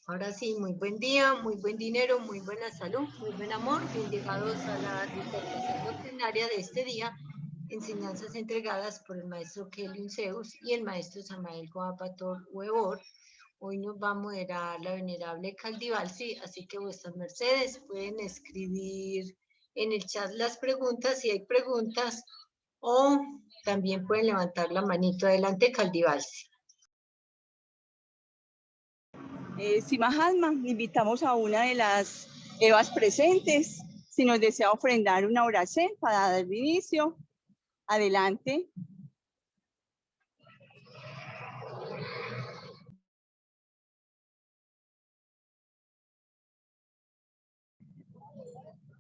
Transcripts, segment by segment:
Ahora sí, muy buen día, muy buen dinero, muy buena salud, muy buen amor. Bien llegados a la disertación doctrinaria de este día, enseñanzas entregadas por el maestro Kelly Zeus y el maestro Samael Goapator Huevor. Hoy nos va a moderar la venerable Caldivalsi, así que vuestras mercedes pueden escribir en el chat las preguntas si hay preguntas o también pueden levantar la manito. Adelante, Caldivalsi. Si Mahatma, invitamos a una de las Evas presentes, si nos desea ofrendar una oración para dar inicio. Adelante.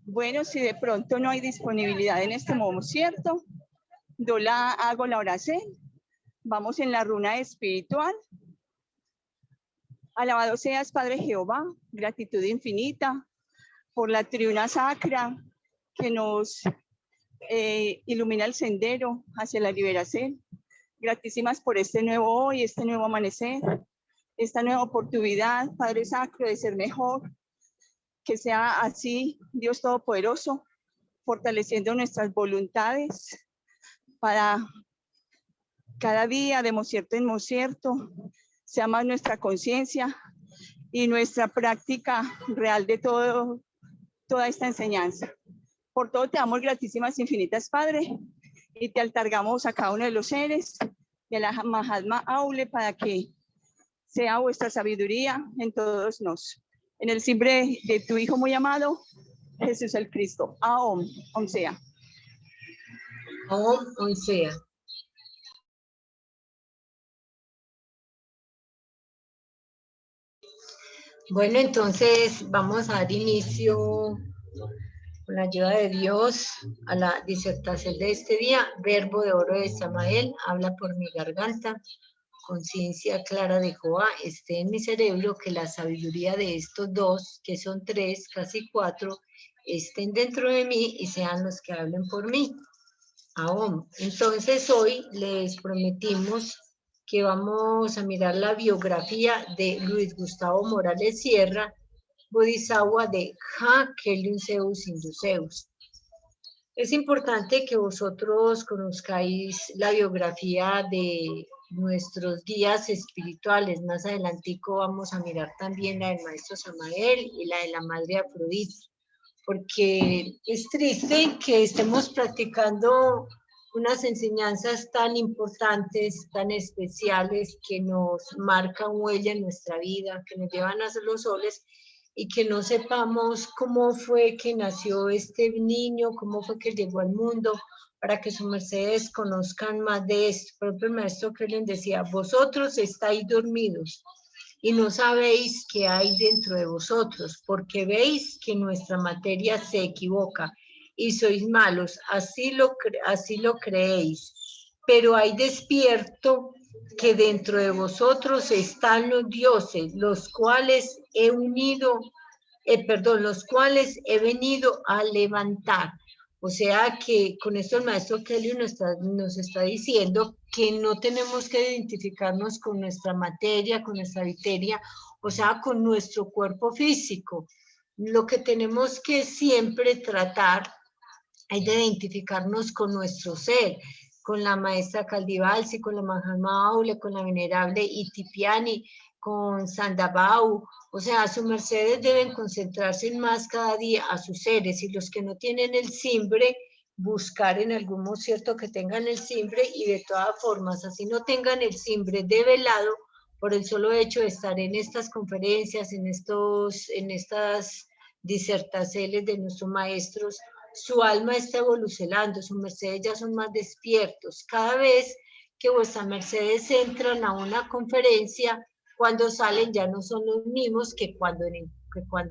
Bueno, si de pronto no hay disponibilidad en este momento, ¿cierto? Hago la oración. Vamos en la runa espiritual. Alabado seas, Padre Jehová, gratitud infinita por la tribuna sacra que nos ilumina el sendero hacia la liberación. Gratísimas por este nuevo hoy, este nuevo amanecer, esta nueva oportunidad, Padre Sacro, de ser mejor. Que sea así, Dios Todopoderoso, fortaleciendo nuestras voluntades para cada día, de cierto en cierto, sea más nuestra conciencia y nuestra práctica real de toda esta enseñanza. Por todo te damos gratísimas infinitas, Padre, y te altargamos a cada uno de los seres de la Mahatma Aule para que sea vuestra sabiduría en todos nos. En el nombre de tu Hijo muy amado, Jesús el Cristo. Aom, Om sea. Aom, Om sea. Bueno, entonces vamos a dar inicio con la ayuda de Dios a la disertación de este día. Verbo de oro de Samael, habla por mi garganta. Conciencia clara de Jehová, esté en mi cerebro, que la sabiduría de estos dos, que son tres, casi cuatro, estén dentro de mí y sean los que hablen por mí. Aún. Entonces hoy les prometimos que vamos a mirar la biografía de Luis Gustavo Morales Sierra, Bodhisattva de Ja Kelly Zeus Induceus. Es importante que vosotros conozcáis la biografía de nuestros guías espirituales. Más adelantico vamos a mirar también la del maestro Samael y la de la madre Afrodita, porque es triste que estemos practicando unas enseñanzas tan importantes, tan especiales, que nos marcan huella en nuestra vida, que nos llevan a los soles, y que no sepamos cómo fue que nació este niño, cómo fue que llegó al mundo, para que sus mercedes conozcan más de esto. Por ejemplo, el maestro Kellen decía, vosotros estáis dormidos y no sabéis qué hay dentro de vosotros, porque veis que nuestra materia se equivoca y sois malos, así lo creéis. Pero hay despierto que dentro de vosotros están los dioses, los cuales los cuales he venido a levantar. O sea que con esto el maestro Kelly nos está diciendo que no tenemos que identificarnos con nuestra materia, con nuestra viteria, o sea, con nuestro cuerpo físico. Lo que tenemos que siempre tratar es de identificarnos con nuestro ser, con la maestra Caldivalsi, con la Mahatma Aule, con la venerable Itipiani, con Sandabau. O sea, sus mercedes deben concentrarse más cada día a sus seres, y los que no tienen el simbre, buscar en algún cierto que tengan el simbre, y de todas formas, así no tengan el simbre develado, por el solo hecho de estar en estas conferencias, en estas disertaciones de nuestros maestros, su alma está evolucionando, sus mercedes ya son más despiertos. Cada vez que vuestras mercedes entran a una conferencia, cuando salen ya no son los mismos que cuando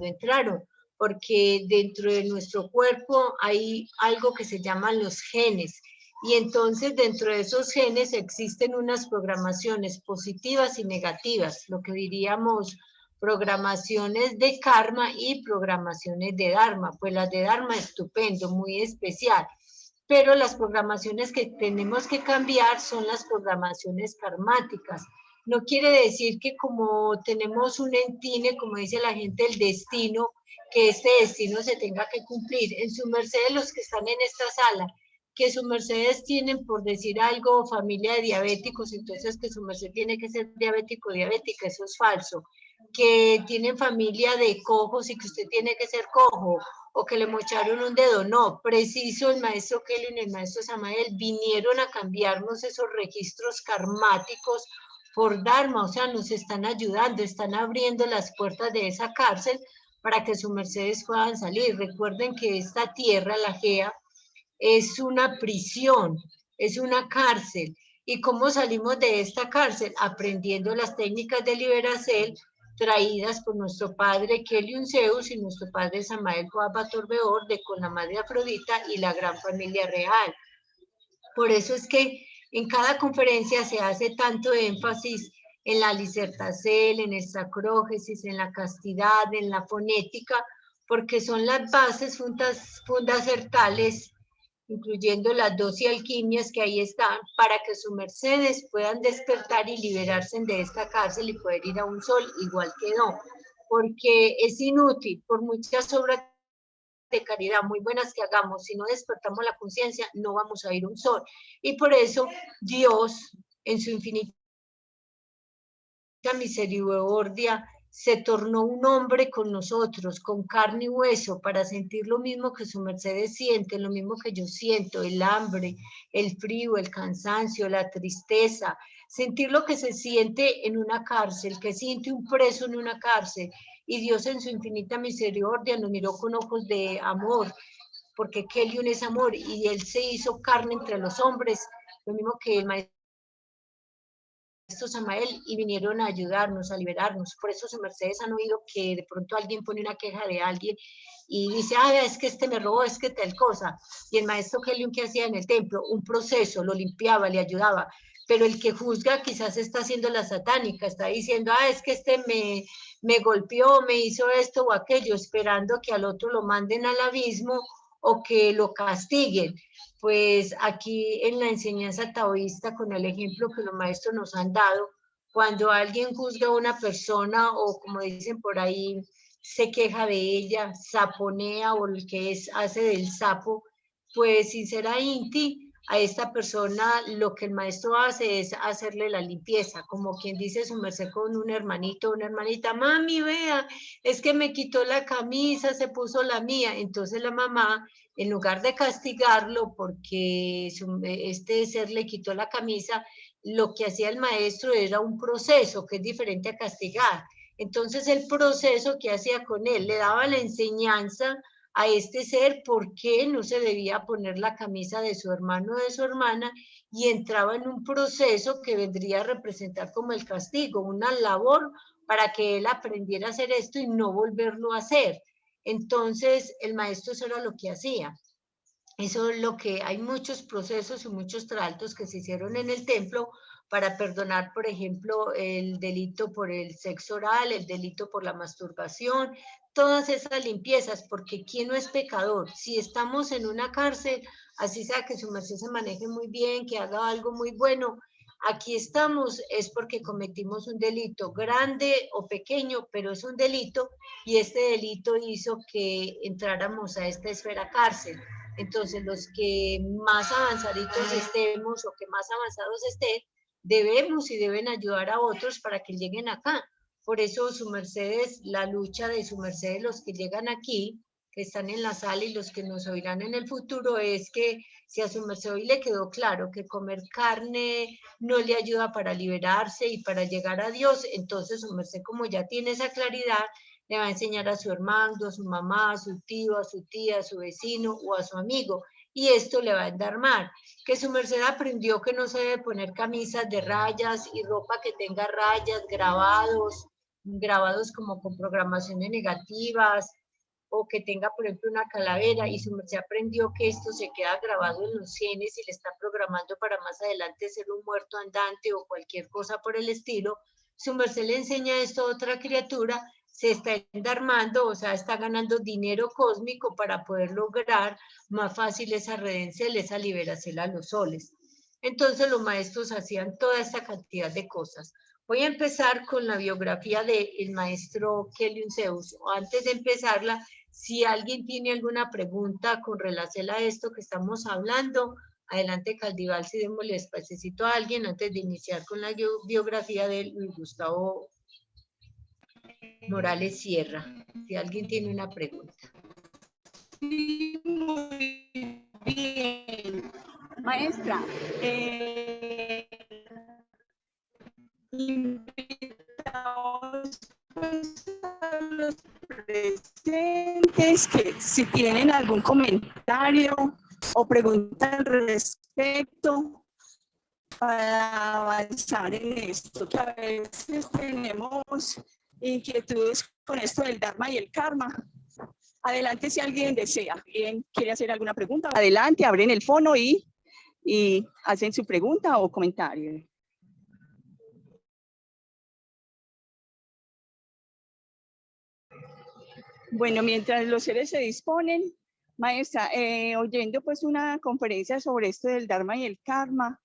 entraron, porque dentro de nuestro cuerpo hay algo que se llaman los genes, y entonces dentro de esos genes existen unas programaciones positivas y negativas, lo que diríamos programaciones de karma y programaciones de dharma. Pues las de dharma, estupendo, muy especial, pero las programaciones que tenemos que cambiar son las programaciones karmáticas, No quiere decir que como tenemos un entine, como dice la gente, el destino, que este destino se tenga que cumplir. En su merced, los que están en esta sala, que su mercedes tienen, por decir algo, familia de diabéticos, entonces que su merced tiene que ser diabético o diabética, eso es falso. Que tienen familia de cojos y que usted tiene que ser cojo, o que le mocharon un dedo, no, preciso el maestro Kelly y el maestro Samael vinieron a cambiarnos esos registros karmáticos por Dharma, o sea, nos están ayudando, están abriendo las puertas de esa cárcel para que sus mercedes puedan salir. Recuerden que esta tierra, la GEA, es una prisión, es una cárcel. ¿Y cómo salimos de esta cárcel? Aprendiendo las técnicas de liberación traídas por nuestro padre Keliun Zeus y nuestro padre Samael Joaba Torbeor de con la madre Afrodita y la gran familia real. Por eso es que en cada conferencia se hace tanto énfasis en la lisertacel, en el sacrógesis, en la castidad, en la fonética, porque son las bases fundamentales, incluyendo las 12 alquimias que ahí están, para que sus mercedes puedan despertar y liberarse de esta cárcel y poder ir a un sol igual que no, porque es inútil, por muchas obras de caridad muy buenas que hagamos, si no despertamos la conciencia, no vamos a ir a un sol. Y por eso Dios, en su infinita misericordia, se tornó un hombre con nosotros, con carne y hueso, para sentir lo mismo que su mercedes siente, lo mismo que yo siento, el hambre, el frío, el cansancio, la tristeza, sentir lo que se siente en una cárcel, que siente un preso en una cárcel. Y Dios en su infinita misericordia nos miró con ojos de amor, porque Keliun es amor, y Él se hizo carne entre los hombres, lo mismo que el maestro Samael, y vinieron a ayudarnos, a liberarnos. Por eso sus mercedes han oído que de pronto alguien pone una queja de alguien y dice, ah, es que este me robó, es que tal cosa. Y el maestro Keliun, ¿qué hacía en el templo? Un proceso, lo limpiaba, le ayudaba. Pero el que juzga quizás está haciendo la satánica, está diciendo, ah, es que este me golpeó, me hizo esto o aquello, esperando que al otro lo manden al abismo o que lo castiguen. Pues aquí en la enseñanza taoísta, con el ejemplo que los maestros nos han dado, cuando alguien juzga a una persona o como dicen por ahí, se queja de ella, saponea o el que es, hace del sapo, pues sin ser Inti, a esta persona lo que el maestro hace es hacerle la limpieza, como quien dice su merced con un hermanito, una hermanita, mami, vea, es que me quitó la camisa, se puso la mía, entonces la mamá, en lugar de castigarlo porque este ser le quitó la camisa, lo que hacía el maestro era un proceso que es diferente a castigar. Entonces el proceso que hacía con él, le daba la enseñanza a este ser por qué no se debía poner la camisa de su hermano o de su hermana, y entraba en un proceso que vendría a representar como el castigo, una labor para que él aprendiera a hacer esto y no volverlo a hacer. Entonces el maestro eso era lo que hacía. Eso es lo que hay muchos procesos y muchos tratos que se hicieron en el templo para perdonar, por ejemplo, el delito por el sexo oral, el delito por la masturbación, todas esas limpiezas, porque ¿quién no es pecador? Si estamos en una cárcel, así sea que su merced se maneje muy bien, que haga algo muy bueno, aquí estamos es porque cometimos un delito grande o pequeño, pero es un delito, y este delito hizo que entráramos a esta esfera cárcel. Entonces, los que más avanzaditos estemos o que más avanzados estén, debemos y deben ayudar a otros para que lleguen acá. Por eso, su mercedes, la lucha de su mercedes, los que llegan aquí, que están en la sala y los que nos oirán en el futuro, es que si a su merced hoy le quedó claro que comer carne no le ayuda para liberarse y para llegar a Dios, entonces su merced, como ya tiene esa claridad, le va a enseñar a su hermano, a su mamá, a su tío, a su tía, a su vecino o a su amigo, y esto le va a endarmar. Que su merced aprendió que no se debe poner camisas de rayas y ropa que tenga rayas, grabados como con programaciones negativas, o que tenga, por ejemplo, una calavera, y su merced aprendió que esto se queda grabado en los genes y le está programando para más adelante ser un muerto andante o cualquier cosa por el estilo. Su merced le enseña esto a otra criatura, se está endarmando, o sea, está ganando dinero cósmico para poder lograr más fácil esa redención, esa liberación a los soles. Entonces los maestros hacían toda esta cantidad de cosas. Voy a empezar con la biografía del maestro Kelly Zeus. Antes de empezarla, si alguien tiene alguna pregunta con relación a esto que estamos hablando, adelante Caldival, si démosle espacecito a alguien antes de iniciar con la biografía de Luis Gustavo Morales Sierra. Si alguien tiene una pregunta. Sí, muy bien. Maestra, invitamos pues, a los presentes que si tienen algún comentario o pregunta al respecto para avanzar en esto, que a veces tenemos inquietudes con esto del Dharma y el Karma. Adelante si alguien desea, alguien quiere hacer alguna pregunta. Adelante, abren el fono y hacen su pregunta o comentario. Bueno, mientras los seres se disponen, maestra, oyendo pues una conferencia sobre esto del Dharma y el Karma,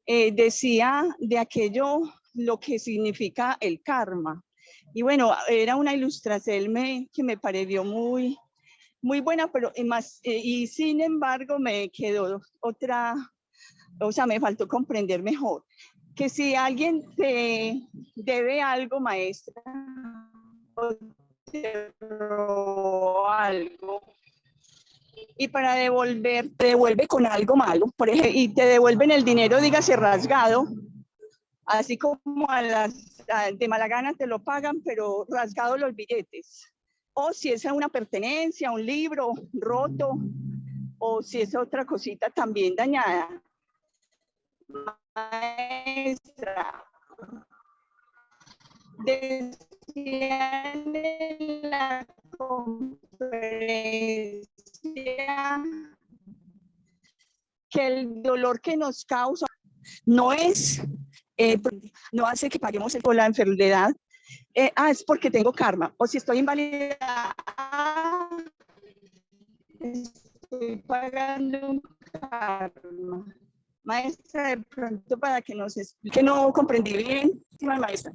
decía de aquello lo que significa el karma. Y bueno, era una ilustración que me pareció muy buena, pero y sin embargo me quedó otra, o sea, me faltó comprender mejor. Que si alguien te debe algo, maestra, o te robó algo, y para devolver, te devuelve con algo malo, por ejemplo, y te devuelven el dinero, dígase rasgado, así como de mala gana te lo pagan, pero rasgado los billetes. O si es una pertenencia, un libro roto, o si es otra cosita también dañada. Maestra, decían en la conferencia que el dolor que nos causa no es, no hace que paguemos por la enfermedad. Es porque tengo karma. O si estoy inválida, estoy pagando un karma. Maestra, de pronto para que nos explique, no comprendí bien, maestra.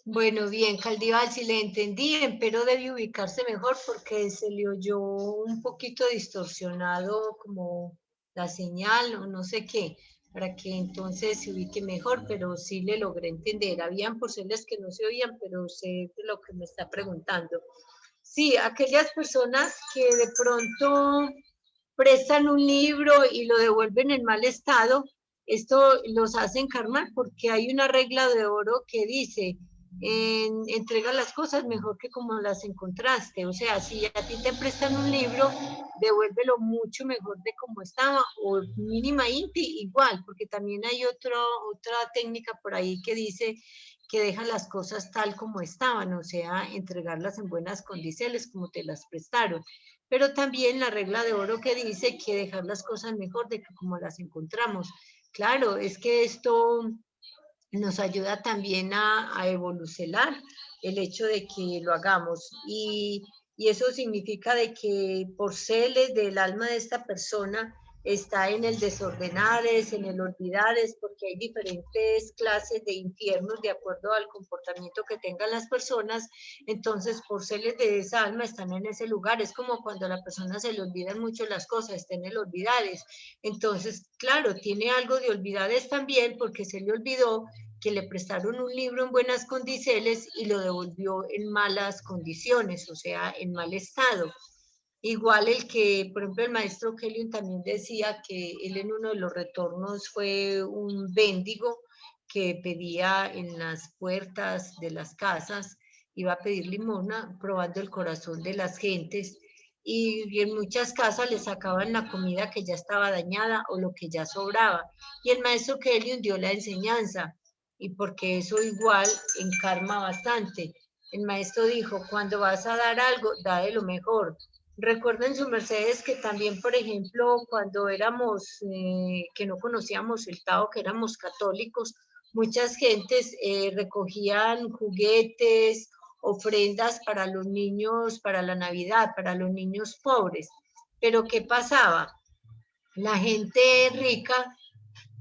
Bueno, bien, Caldival, si le entendí, pero debe ubicarse mejor porque se le oyó un poquito distorsionado como la señal o no sé qué, para que entonces se ubique mejor, pero sí le logré entender. Habían porciones que no se oían, pero sé de lo que me está preguntando. Sí, aquellas personas que de pronto prestan un libro y lo devuelven en mal estado, esto los hace encarnar porque hay una regla de oro que dice, entrega las cosas mejor que como las encontraste. O sea, si a ti te prestan un libro, devuélvelo mucho mejor de como estaba o mínimamente igual, porque también hay otra técnica por ahí que dice que deja las cosas tal como estaban, o sea, entregarlas en buenas condiciones como te las prestaron. Pero también la regla de oro que dice que dejar las cosas mejor de que como las encontramos. Claro, es que esto nos ayuda también a evolucionar el hecho de que lo hagamos y eso significa de que por celes del alma de esta persona está en el desordenares, en el olvidares, porque hay diferentes clases de infiernos de acuerdo al comportamiento que tengan las personas, entonces por celes de esa alma están en ese lugar, es como cuando a la persona se le olvidan mucho las cosas, está en el olvidares, entonces claro, tiene algo de olvidares también porque se le olvidó que le prestaron un libro en buenas condiciones y lo devolvió en malas condiciones, o sea, en mal estado. Igual el que, por ejemplo, el maestro Kelly también decía que él en uno de los retornos fue un mendigo que pedía en las puertas de las casas, iba a pedir limosna, probando el corazón de las gentes, y en muchas casas le sacaban la comida que ya estaba dañada o lo que ya sobraba. Y el maestro Kelly dio la enseñanza, y porque eso igual encarma bastante. El maestro dijo, cuando vas a dar algo, da de lo mejor. Recuerden su mercedes que también, por ejemplo, cuando éramos, que no conocíamos el Tao, que éramos católicos, muchas gentes recogían juguetes, ofrendas para los niños, para la Navidad, para los niños pobres. Pero ¿qué pasaba? la gente rica,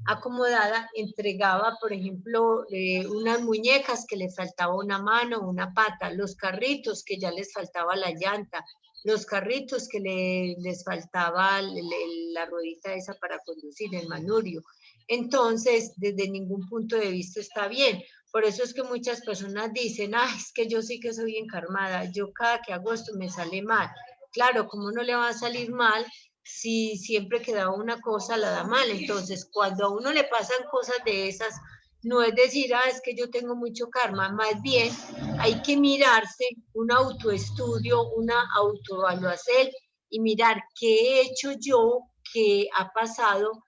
acomodada, entregaba, por ejemplo, unas muñecas que les faltaba una mano, una pata, los carritos que ya les faltaba la llanta, los carritos que les faltaba la ruedita esa para conducir, el manurio. Entonces, desde ningún punto de vista está bien. Por eso es que muchas personas dicen, es que yo sí que soy encarmada, yo cada que hago esto me sale mal. Claro, ¿cómo no le va a salir mal si siempre que da una cosa la da mal? Entonces, cuando a uno le pasan cosas de esas, no es decir, es que yo tengo mucho karma, más bien hay que mirarse, un autoestudio, una autoevaluación y mirar qué he hecho yo, qué ha pasado,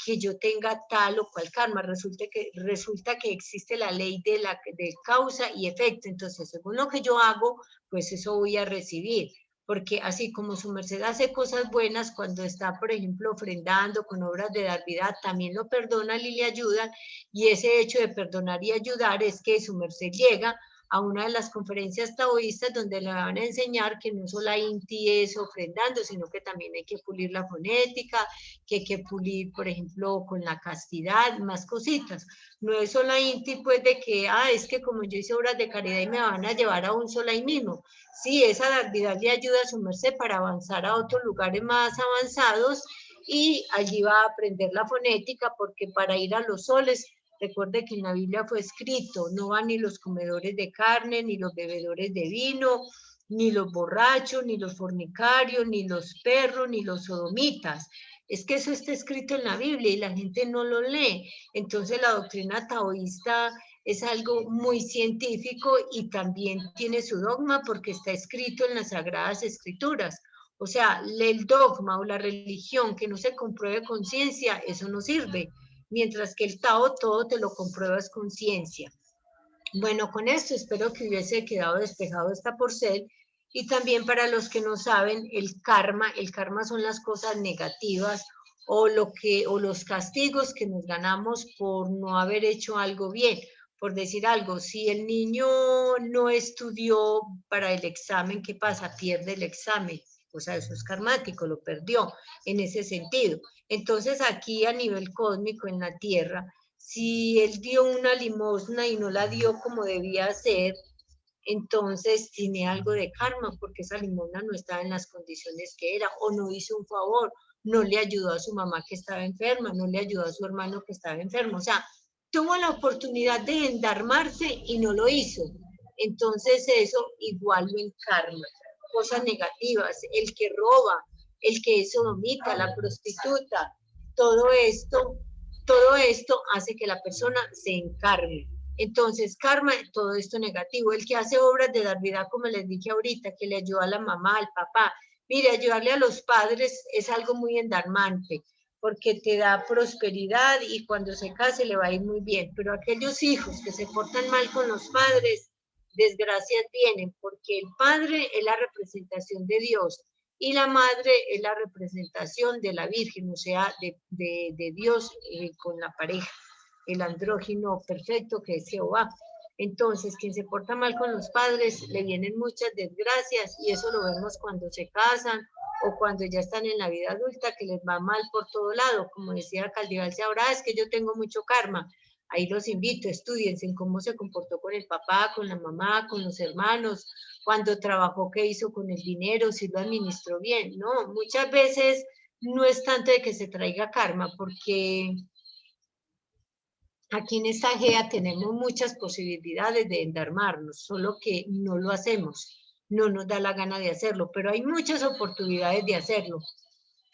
que yo tenga tal o cual karma. Resulta que existe la ley de causa y efecto. Entonces, según lo que yo hago, pues eso voy a recibir. Porque así como su merced hace cosas buenas, cuando está, por ejemplo, ofrendando con obras de dar vida, también lo perdonan y le ayudan, y ese hecho de perdonar y ayudar es que su merced llega a una de las conferencias taoístas donde le van a enseñar que no solo Inti es ofrendando, sino que también hay que pulir la fonética, que hay que pulir, por ejemplo, con la castidad, más cositas. No es solo Inti, pues, de que, es que como yo hice obras de caridad y me van a llevar a un solo ahí mismo. Sí, esa Darvidad le ayuda a su merced para avanzar a otros lugares más avanzados, y allí va a aprender la fonética, porque para ir a los soles, recuerde que en la Biblia fue escrito, no van ni los comedores de carne, ni los bebedores de vino, ni los borrachos, ni los fornicarios, ni los perros, ni los sodomitas. Es que eso está escrito en la Biblia y la gente no lo lee. Entonces la doctrina taoísta es algo muy científico y también tiene su dogma porque está escrito en las Sagradas Escrituras. O sea, el dogma o la religión que no se compruebe con ciencia, eso no sirve. Mientras que el Tao todo te lo compruebas con ciencia. Bueno, con esto espero que hubiese quedado despejado esta porcel. Y también para los que no saben, el karma son las cosas negativas o los castigos que nos ganamos por no haber hecho algo bien. Por decir algo, si el niño no estudió para el examen, ¿qué pasa? Pierde el examen. O sea, eso es karmático, lo perdió en ese sentido. Entonces aquí a nivel cósmico en la Tierra, si él dio una limosna y no la dio como debía ser, entonces tiene algo de karma, porque esa limosna no estaba en las condiciones que era, o no hizo un favor, no le ayudó a su mamá que estaba enferma, no le ayudó a su hermano que estaba enfermo. O sea, tuvo la oportunidad de endarmarse y no lo hizo. Entonces eso igual lo encarna. Cosas negativas, el que roba, el que es sodomita, la prostituta, todo esto hace que la persona se encarne. Entonces, karma, todo esto negativo. El que hace obras de dar vida, como les dije ahorita, que le ayuda a la mamá, al papá. Mire, ayudarle a los padres es algo muy endarmante, porque te da prosperidad y cuando se case le va a ir muy bien. Pero aquellos hijos que se portan mal con los padres, desgracias vienen, porque el padre es la representación de Dios y la madre es la representación de la Virgen, o sea, de Dios con la pareja, el andrógino perfecto que es Jehová. Entonces, quien se porta mal con los padres, le vienen muchas desgracias, y eso lo vemos cuando se casan o cuando ya están en la vida adulta, que les va mal por todo lado. Como decía Caldivalse ahora, es que yo tengo mucho karma. Ahí los invito, estudiense en cómo se comportó con el papá, con la mamá, con los hermanos, cuando trabajó, qué hizo con el dinero, si lo administró bien. No, muchas veces no es tanto de que se traiga karma, porque aquí en esta GEA tenemos muchas posibilidades de endarmarnos, solo que no lo hacemos, no nos da la gana de hacerlo, pero hay muchas oportunidades de hacerlo.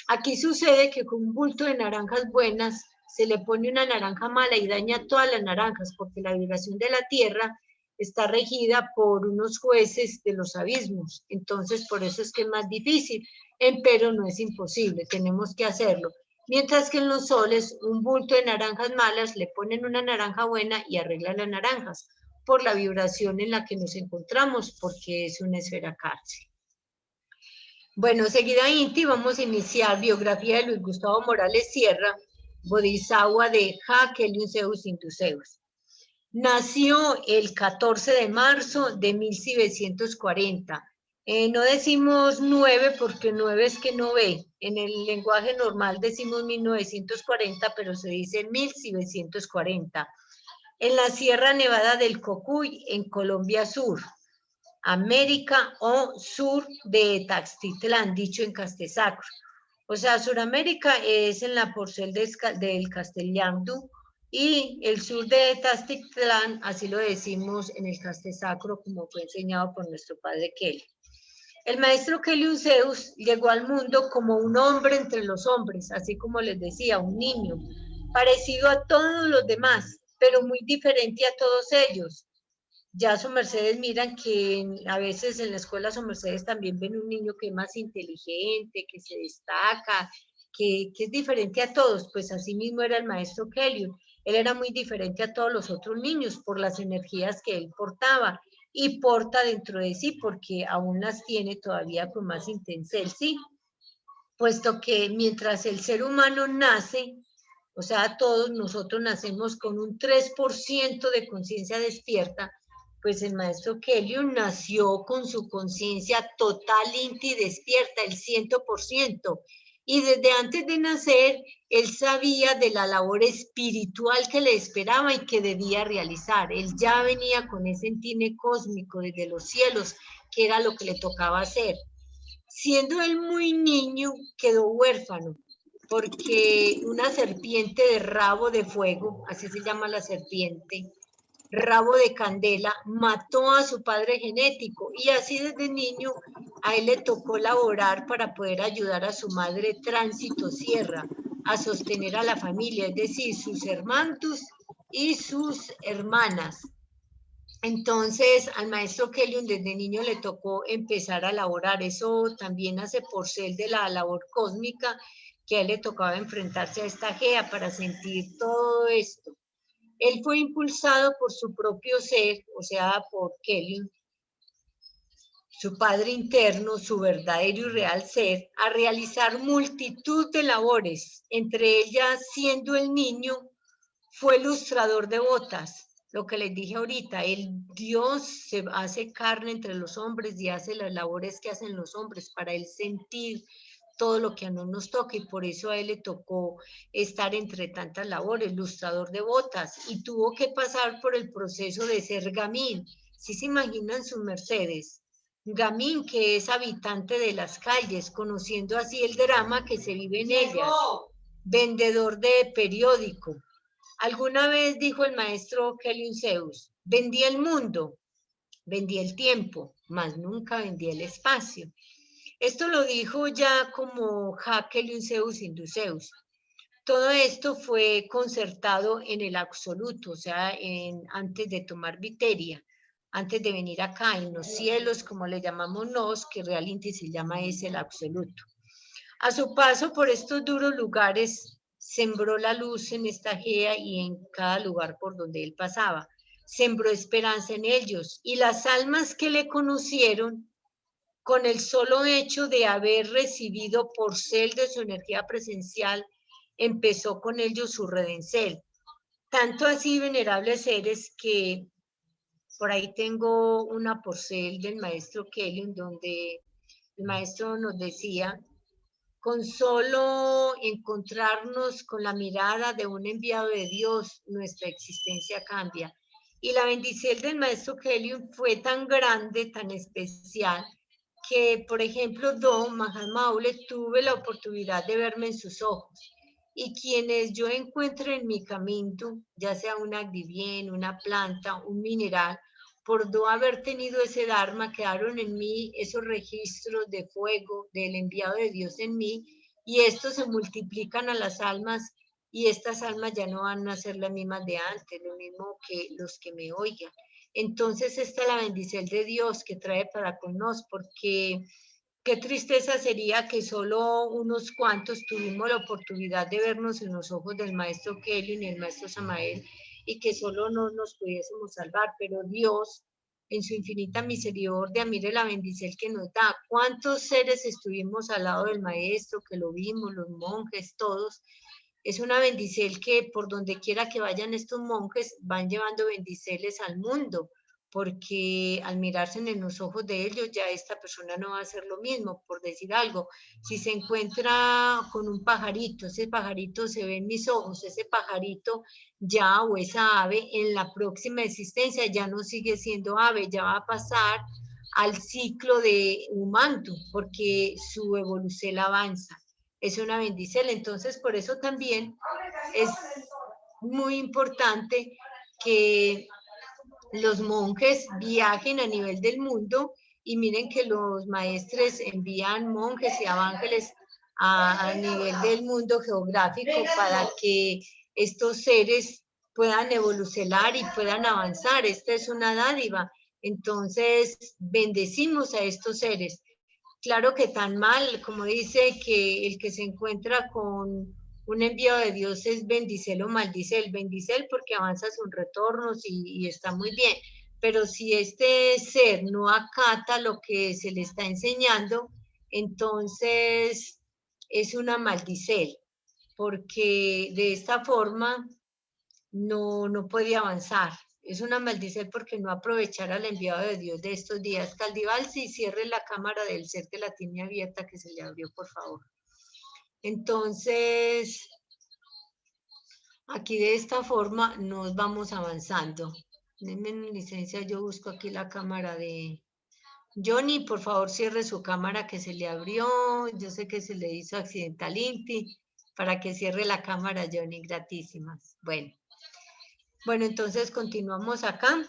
Aquí sucede que con un bulto de naranjas buenas se le pone una naranja mala y daña todas las naranjas, porque la vibración de la tierra está regida por unos jueces de los abismos. Entonces, por eso es que es más difícil, pero no es imposible, tenemos que hacerlo. Mientras que en los soles, un bulto de naranjas malas, le ponen una naranja buena y arreglan las naranjas por la vibración en la que nos encontramos, porque es una esfera cárcel. Bueno, seguida Inti, vamos a iniciar biografía de Luis Gustavo Morales Sierra, Bodhisattva de Hakelium Zeus Induceus. Nació el 14 de marzo de 1740. No decimos 9 porque 9 es que no ve. En el lenguaje normal decimos 1940, pero se dice 1940. En la Sierra Nevada del Cocuy, en Colombia Sur, América o sur de Taxtitlán, dicho en Castesacro. O sea, Suramérica es en la porcel del Castellandú y el sur de Taxtitlán, así lo decimos en el Castesacro, como fue enseñado por nuestro padre Kelly. El maestro Kelly Useus llegó al mundo como un hombre entre los hombres, así como les decía, un niño, parecido a todos los demás, pero muy diferente a todos ellos. Ya su mercedes miran que a veces en la escuela su mercedes también ven un niño que es más inteligente, que se destaca, que es diferente a todos, pues así mismo era el maestro Kelly. Él era muy diferente a todos los otros niños por las energías que él portaba y porta dentro de sí porque aún las tiene todavía con más intensidad, sí, puesto que mientras el ser humano nace, o sea, todos nosotros nacemos con un 3% de conciencia despierta, pues el maestro Kelly nació con su conciencia total, limpia y despierta, el 100%. Y desde antes de nacer, él sabía de la labor espiritual que le esperaba y que debía realizar. Él ya venía con ese entine cósmico desde los cielos, que era lo que le tocaba hacer. Siendo él muy niño, quedó huérfano, porque una serpiente de rabo de fuego, así se llama la serpiente, rabo de candela, mató a su padre genético y así desde niño a él le tocó laborar para poder ayudar a su madre Tránsito Sierra a sostener a la familia, es decir, sus hermanos y sus hermanas. Entonces, al maestro Kelly desde niño le tocó empezar a laborar. Eso también hace por ser de la labor cósmica que a él le tocaba enfrentarse a esta gea para sentir todo esto. Él fue impulsado por su propio ser, o sea, por Kelly, su padre interno, su verdadero y real ser, a realizar multitud de labores, entre ellas, siendo el niño, fue ilustrador de botas, lo que les dije ahorita, el Dios se hace carne entre los hombres y hace las labores que hacen los hombres para él sentir todo lo que a no nos toca y por eso a él le tocó estar entre tantas labores, ilustrador de botas y tuvo que pasar por el proceso de ser gamín. ¿Sí se imaginan sus mercedes? Gamín, que es habitante de las calles, conociendo así el drama que se vive en ellas, vendedor de periódico. Alguna vez dijo el maestro Kelly Zeus, vendí el mundo, vendí el tiempo, mas nunca vendí el espacio. Esto lo dijo ya como Kelly Zeus Induceus. Todo esto fue concertado en el absoluto, o sea, antes de tomar Viteria, antes de venir acá, en los cielos, como le llamamos nos, que realmente se llama es el absoluto. A su paso por estos duros lugares, sembró la luz en esta gea y en cada lugar por donde él pasaba. Sembró esperanza en ellos y las almas que le conocieron, con el solo hecho de haber recibido porcel de su energía presencial, empezó con ellos su redencel. Tanto así, venerables seres, que por ahí tengo una porcel del maestro Kelly, donde el maestro nos decía, con solo encontrarnos con la mirada de un enviado de Dios, nuestra existencia cambia. Y la bendición del maestro Kelly fue tan grande, tan especial, que, por ejemplo, Don Mahatma tuve la oportunidad de verme en sus ojos. Y quienes yo encuentre en mi camino, ya sea una divien, una planta, un mineral, por no haber tenido ese Dharma, quedaron en mí esos registros de fuego del enviado de Dios en mí, y estos se multiplican a las almas, y estas almas ya no van a ser las mismas de antes, lo mismo que los que me oigan. Entonces, esta es la bendición de Dios que trae para con nosotros, porque qué tristeza sería que solo unos cuantos tuvimos la oportunidad de vernos en los ojos del maestro Kelly y el maestro Samael y que solo no nos pudiésemos salvar, pero Dios, en su infinita misericordia, mire la bendición que nos da. ¿Cuántos seres estuvimos al lado del maestro, que lo vimos, los monjes, todos? Es una bendición que por donde quiera que vayan estos monjes van llevando bendiceles al mundo, porque al mirarse en los ojos de ellos ya esta persona no va a hacer lo mismo, por decir algo. Si se encuentra con un pajarito, ese pajarito se ve en mis ojos, ese pajarito ya o esa ave en la próxima existencia ya no sigue siendo ave, ya va a pasar al ciclo de humano, porque su evolución avanza. Es una bendición, entonces por eso también es muy importante que los monjes viajen a nivel del mundo y miren que los maestres envían monjes y ángeles a nivel del mundo geográfico para que estos seres puedan evolucionar y puedan avanzar. Esta es una dádiva. Entonces, bendecimos a estos seres. Claro que tan mal, como dice que el que se encuentra con un envío de Dios es bendicel o maldicel. Bendicel porque avanza sus retornos y está muy bien. Pero si este ser no acata lo que se le está enseñando, entonces es una maldicel, porque de esta forma no puede avanzar. Es una maldición porque no aprovechar al enviado de Dios de estos días. Caldival, si cierre la cámara del ser que la tiene abierta, que se le abrió, por favor. Entonces, aquí de esta forma nos vamos avanzando. Denme licencia, yo busco aquí la cámara de Johnny. Por favor, cierre su cámara que se le abrió. Yo sé que se le hizo accidentalmente. Para que cierre la cámara, Johnny, gratísimas. Bueno, entonces continuamos acá.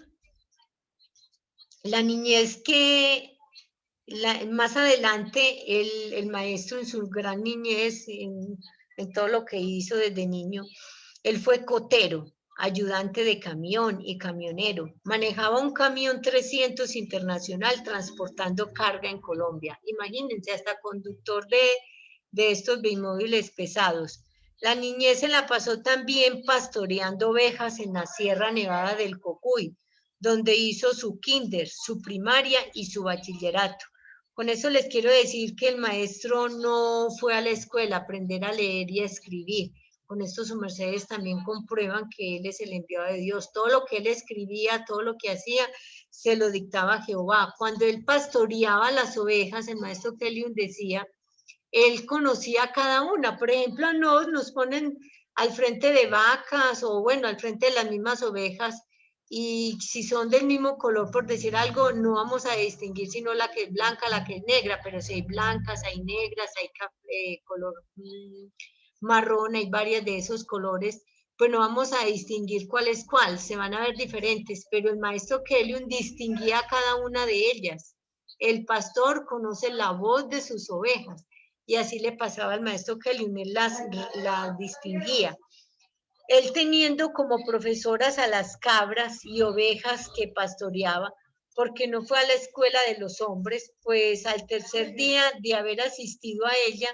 La niñez que más adelante el maestro en su gran niñez, en todo lo que hizo desde niño, él fue cotero, ayudante de camión y camionero. Manejaba un camión 300 internacional transportando carga en Colombia. Imagínense, hasta conductor de estos bimóviles pesados. La niñez se la pasó también pastoreando ovejas en la Sierra Nevada del Cocuy, donde hizo su kinder, su primaria y su bachillerato. Con eso les quiero decir que el maestro no fue a la escuela a aprender a leer y a escribir. Con esto sus mercedes también comprueban que él es el enviado de Dios. Todo lo que él escribía, todo lo que hacía, se lo dictaba Jehová. Cuando él pastoreaba las ovejas, el maestro Kelly decía, él conocía a cada una. Por ejemplo, a nos ponen al frente de vacas o bueno, al frente de las mismas ovejas y si son del mismo color, por decir algo, no vamos a distinguir sino la que es blanca, la que es negra, pero si hay blancas, hay negras, hay color marrón, hay varias de esos colores, pues no vamos a distinguir cuál es cuál, se van a ver diferentes, pero el maestro Kelly distinguía a cada una de ellas. El pastor conoce la voz de sus ovejas y así le pasaba al maestro Kelly, él las distinguía. Él teniendo como profesoras a las cabras y ovejas que pastoreaba, porque no fue a la escuela de los hombres, pues al tercer día de haber asistido a ella,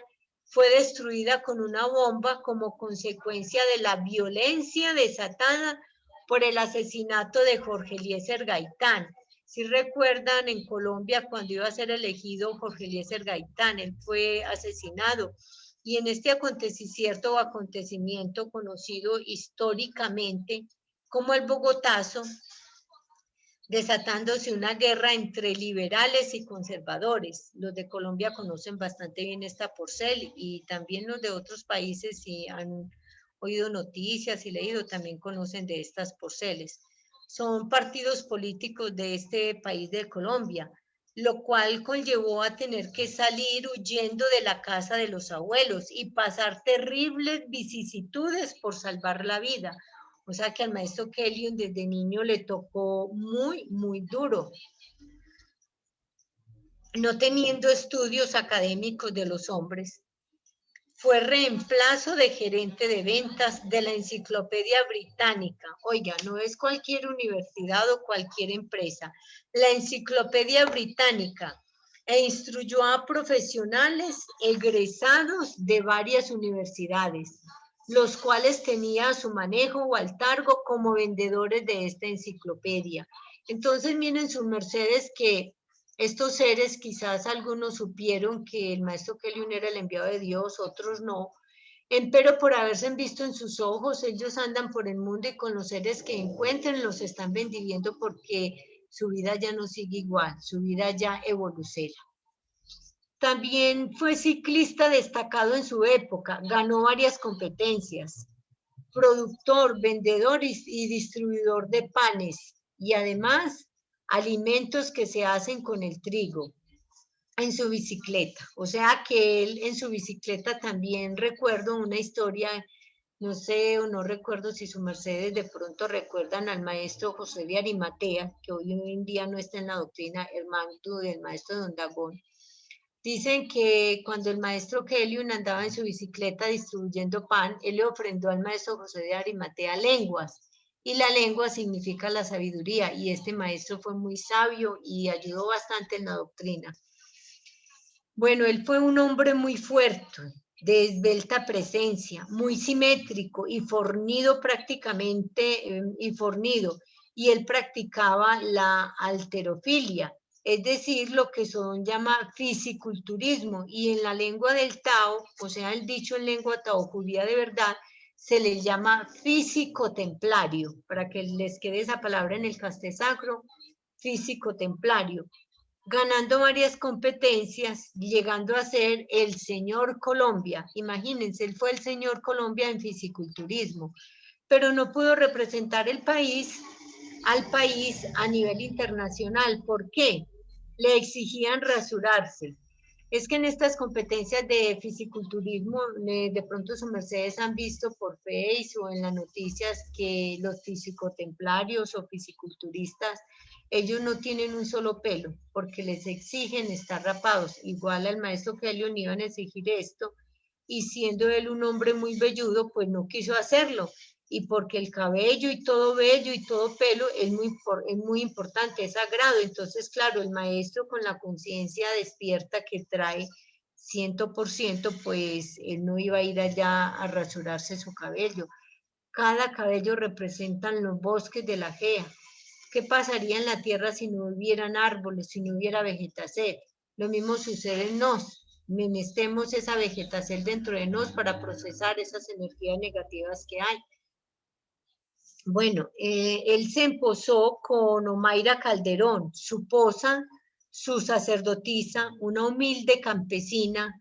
fue destruida con una bomba como consecuencia de la violencia desatada por el asesinato de Jorge Eliezer Gaitán. Si recuerdan, en Colombia, cuando iba a ser elegido Jorge Eliezer Gaitán, él fue asesinado. Y en este acontecimiento conocido históricamente como el Bogotazo, desatándose una guerra entre liberales y conservadores. Los de Colombia conocen bastante bien esta porcel y también los de otros países, si han oído noticias y leído, también conocen de estas porceles. Son partidos políticos de este país de Colombia, lo cual conllevó a tener que salir huyendo de la casa de los abuelos y pasar terribles vicisitudes por salvar la vida. O sea que al maestro Kelly desde niño le tocó muy, muy duro. No teniendo estudios académicos de los hombres, fue reemplazo de gerente de ventas de la Enciclopedia Británica. Oiga, no es cualquier universidad o cualquier empresa. La Enciclopedia Británica e instruyó a profesionales egresados de varias universidades, los cuales tenía a su manejo o al cargo como vendedores de esta enciclopedia. Entonces, miren sus mercedes que estos seres, quizás algunos supieron que el maestro Kelly era el enviado de Dios, otros no, pero por haberse visto en sus ojos, ellos andan por el mundo y con los seres que encuentren los están bendiviendo porque su vida ya no sigue igual, su vida ya evoluciona. También fue ciclista destacado en su época, ganó varias competencias, productor, vendedor y distribuidor de panes y además alimentos que se hacen con el trigo en su bicicleta. O sea que él en su bicicleta también recuerdo una historia, no sé o no recuerdo si su mercedes de pronto recuerdan al maestro José de Arimatea, que hoy en día no está en la doctrina, hermano del maestro Don Dagón. Dicen que cuando el maestro Helium andaba en su bicicleta distribuyendo pan, él le ofrendó al maestro José de Arimatea lenguas. Y la lengua significa la sabiduría. Y este maestro fue muy sabio y ayudó bastante en la doctrina. Bueno, él fue un hombre muy fuerte, de esbelta presencia, muy simétrico y fornido prácticamente, y él practicaba la halterofilia, es decir, lo que son llama fisiculturismo, y en la lengua del Tao, o sea, el dicho en lengua Tao judía de verdad, se le llama físico templario, para que les quede esa palabra en el caste sacro, físico templario, ganando varias competencias, llegando a ser el señor Colombia. Imagínense, él fue el señor Colombia en fisiculturismo, pero no pudo representar al país a nivel internacional. ¿Por qué? Le exigían rasurarse. Es que en estas competencias de fisiculturismo, de pronto sus mercedes han visto por Facebook o en las noticias que los fisicotemplarios o fisiculturistas, ellos no tienen un solo pelo, porque les exigen estar rapados. Igual al maestro Kelly le iban a exigir esto, y siendo él un hombre muy velludo, pues no quiso hacerlo. Y porque el cabello y todo vello y todo pelo es muy importante, es sagrado. Entonces, claro, el maestro con la conciencia despierta que trae 100%, pues él no iba a ir allá a rasurarse su cabello. Cada cabello representan los bosques de la Gea. ¿Qué pasaría en la tierra si no hubieran árboles, si no hubiera vegetación? Lo mismo sucede en nos. Menestemos esa vegetación dentro de nos para procesar esas energías negativas que hay. Bueno, él se emposó con Omaira Calderón, su posa, su sacerdotisa, una humilde campesina,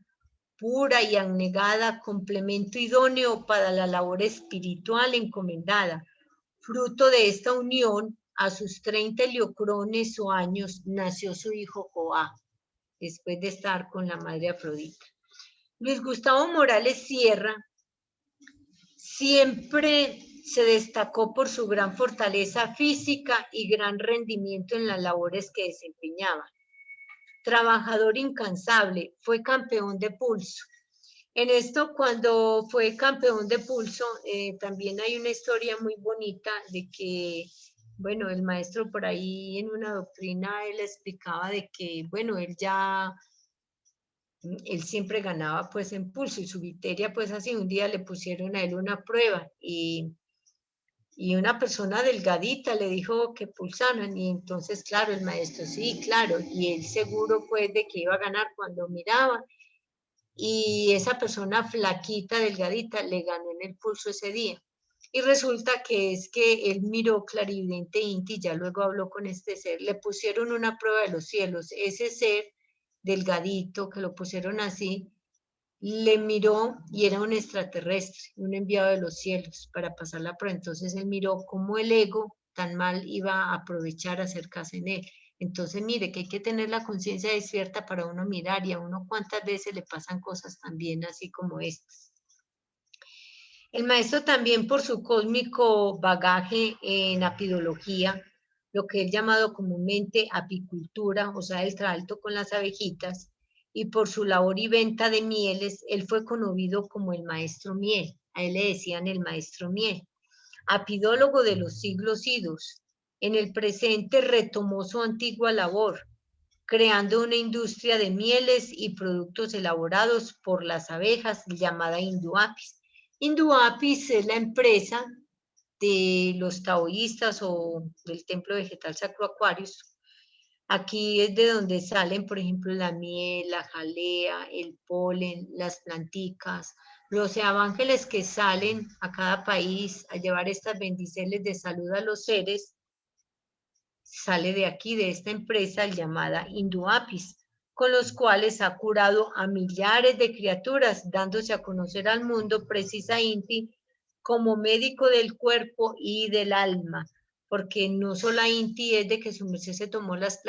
pura y abnegada, complemento idóneo para la labor espiritual encomendada. Fruto de esta unión, a sus 30 heliocrones o años, nació su hijo Joá, después de estar con la madre Afrodita. Luis Gustavo Morales Sierra siempre se destacó por su gran fortaleza física y gran rendimiento en las labores que desempeñaba. Trabajador incansable, fue campeón de pulso. En esto, cuando fue campeón de pulso, también hay una historia muy bonita de que, bueno, el maestro por ahí en una doctrina, él explicaba de que, bueno, él siempre ganaba pues en pulso y su victoria pues así, un día le pusieron a él una prueba y una persona delgadita le dijo que pulsaran y entonces claro, el maestro sí, claro, y él seguro pues de que iba a ganar cuando miraba y esa persona flaquita, delgadita, le ganó en el pulso ese día. Y resulta que es que él miró clarividente Inti, ya luego habló con este ser, le pusieron una prueba de los cielos, ese ser delgadito, que lo pusieron así, le miró y era un extraterrestre, un enviado de los cielos para pasar la prueba. Entonces él miró cómo el ego tan mal iba a aprovechar acercarse en él. Entonces mire que hay que tener la conciencia despierta para uno mirar y a uno cuántas veces le pasan cosas también así como estas. El maestro también por su cósmico bagaje en apidología, lo que es llamado comúnmente apicultura, o sea, el trato con las abejitas, y por su labor y venta de mieles, él fue conocido como el maestro miel. A él le decían el maestro miel. Apidólogo de los siglos idos. En el presente retomó su antigua labor, creando una industria de mieles y productos elaborados por las abejas llamada Induapis. Induapis es la empresa de los taoístas o del Templo Vegetal Sacro Aquarius. Aquí es de donde salen, por ejemplo, la miel, la jalea, el polen, las planticas, los ángeles que salen a cada país a llevar estas bendiciones de salud a los seres. sale de aquí, de esta empresa llamada Induapis, con los cuales ha curado a millares de criaturas, dándose a conocer al mundo Precisa Inti como médico del cuerpo y del alma, porque no solo Inti es de que su merced se tomó las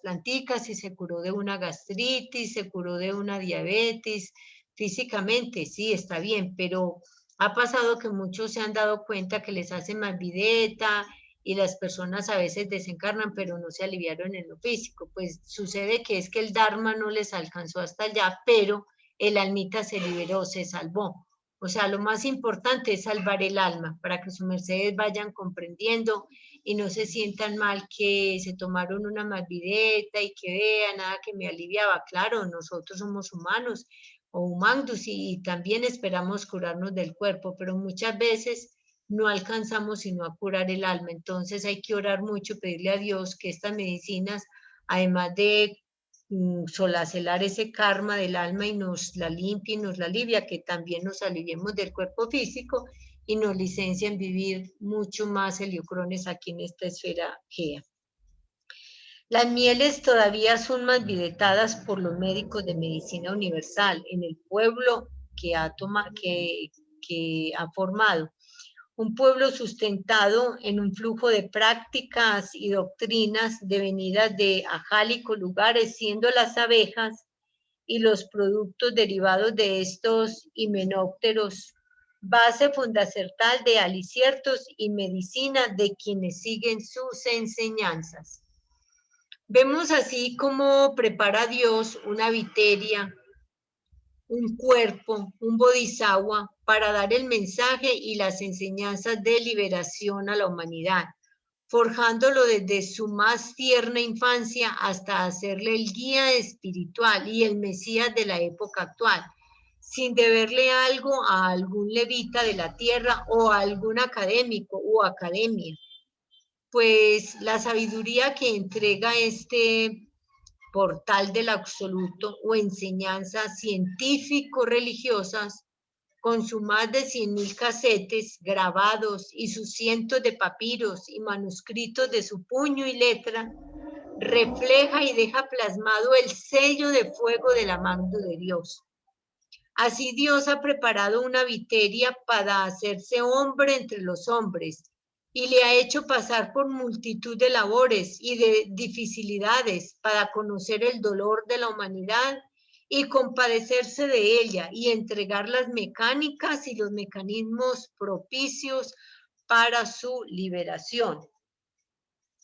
planticas y se curó de una gastritis, se curó de una diabetes, físicamente, sí, está bien, pero ha pasado que muchos se han dado cuenta que les hacen malvideta y las personas a veces desencarnan, pero no se aliviaron en lo físico. Pues sucede que es que el Dharma no les alcanzó hasta allá, pero el almita se liberó, se salvó. O sea, lo más importante es salvar el alma, para que sus mercedes vayan comprendiendo y no se sientan mal que se tomaron una malvideta y que vean, nada que me aliviaba. Claro, nosotros somos humanos o humandos y también esperamos curarnos del cuerpo, pero muchas veces no alcanzamos sino a curar el alma. Entonces hay que orar mucho, pedirle a Dios que estas medicinas, además de solacelar ese karma del alma y nos la limpia y nos la alivia, que también nos aliviemos del cuerpo físico y nos licencian vivir mucho más heliocrones aquí en esta esfera Gea. Las mieles todavía son malvidetadas por los médicos de medicina universal en el pueblo que ha formado. Un pueblo sustentado en un flujo de prácticas y doctrinas devenidas de ajálicos lugares, siendo las abejas y los productos derivados de estos himenópteros base fundacional de aliciertos y medicina de quienes siguen sus enseñanzas. Vemos así cómo prepara Dios una viteria, un cuerpo, un bodhisattva, para dar el mensaje y las enseñanzas de liberación a la humanidad, forjándolo desde su más tierna infancia hasta hacerle el guía espiritual y el Mesías de la época actual, sin deberle algo a algún levita de la tierra o a algún académico o academia. Pues la sabiduría que entrega este portal del absoluto o enseñanzas científico-religiosas, con sus más de 100.000 casetes grabados y sus cientos de papiros y manuscritos de su puño y letra, refleja y deja plasmado el sello de fuego de la mano de Dios. Así Dios ha preparado una viteria para hacerse hombre entre los hombres, y le ha hecho pasar por multitud de labores y de dificilidades para conocer el dolor de la humanidad y compadecerse de ella y entregar las mecánicas y los mecanismos propicios para su liberación.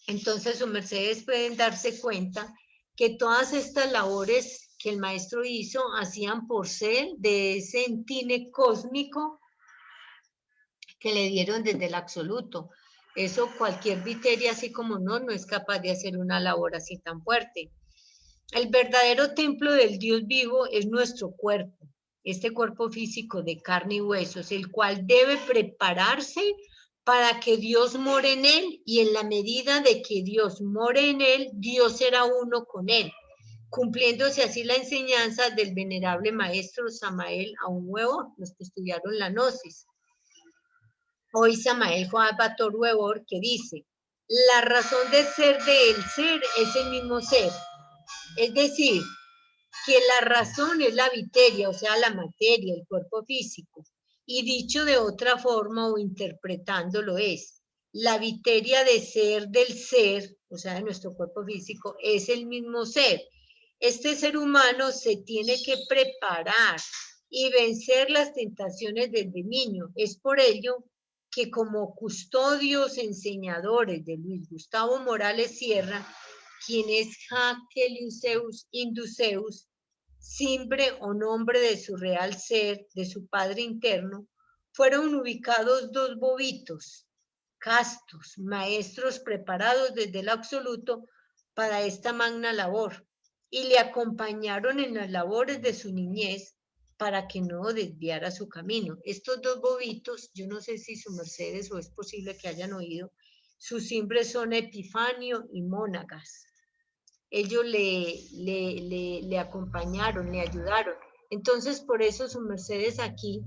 Entonces, sus mercedes pueden darse cuenta que todas estas labores que el maestro hizo hacían por ser de ese entine cósmico que le dieron desde el absoluto. Eso cualquier viteria, así como no es capaz de hacer una labor así tan fuerte. El verdadero templo del Dios vivo es nuestro cuerpo, este cuerpo físico de carne y huesos, el cual debe prepararse para que Dios more en él, y en la medida de que Dios more en él, Dios será uno con él, cumpliéndose así la enseñanza del venerable maestro Samael Aun Weor, los que estudiaron la Gnosis. Hoy Samael Joab Bator Weor, que dice: la razón de ser del ser es el mismo ser. Es decir, que la razón es la viteria, o sea, la materia, el cuerpo físico. Y dicho de otra forma o interpretándolo es: la viteria de ser del ser, o sea, de nuestro cuerpo físico, es el mismo ser. Este ser humano se tiene que preparar y vencer las tentaciones del dominio. Es por ello que como custodios enseñadores de Luis Gustavo Morales Sierra, quien es Hakeleuseus Induceus, simbre o nombre de su real ser, de su padre interno, fueron ubicados dos bovitos, castos, maestros preparados desde el absoluto para esta magna labor, y le acompañaron en las labores de su niñez para que no desviara su camino. Estos dos bovitos, yo no sé si su mercedes o es posible que hayan oído, sus simbres son Epifanio y Mónagas. Ellos le acompañaron, le ayudaron. Entonces, por eso sus mercedes aquí,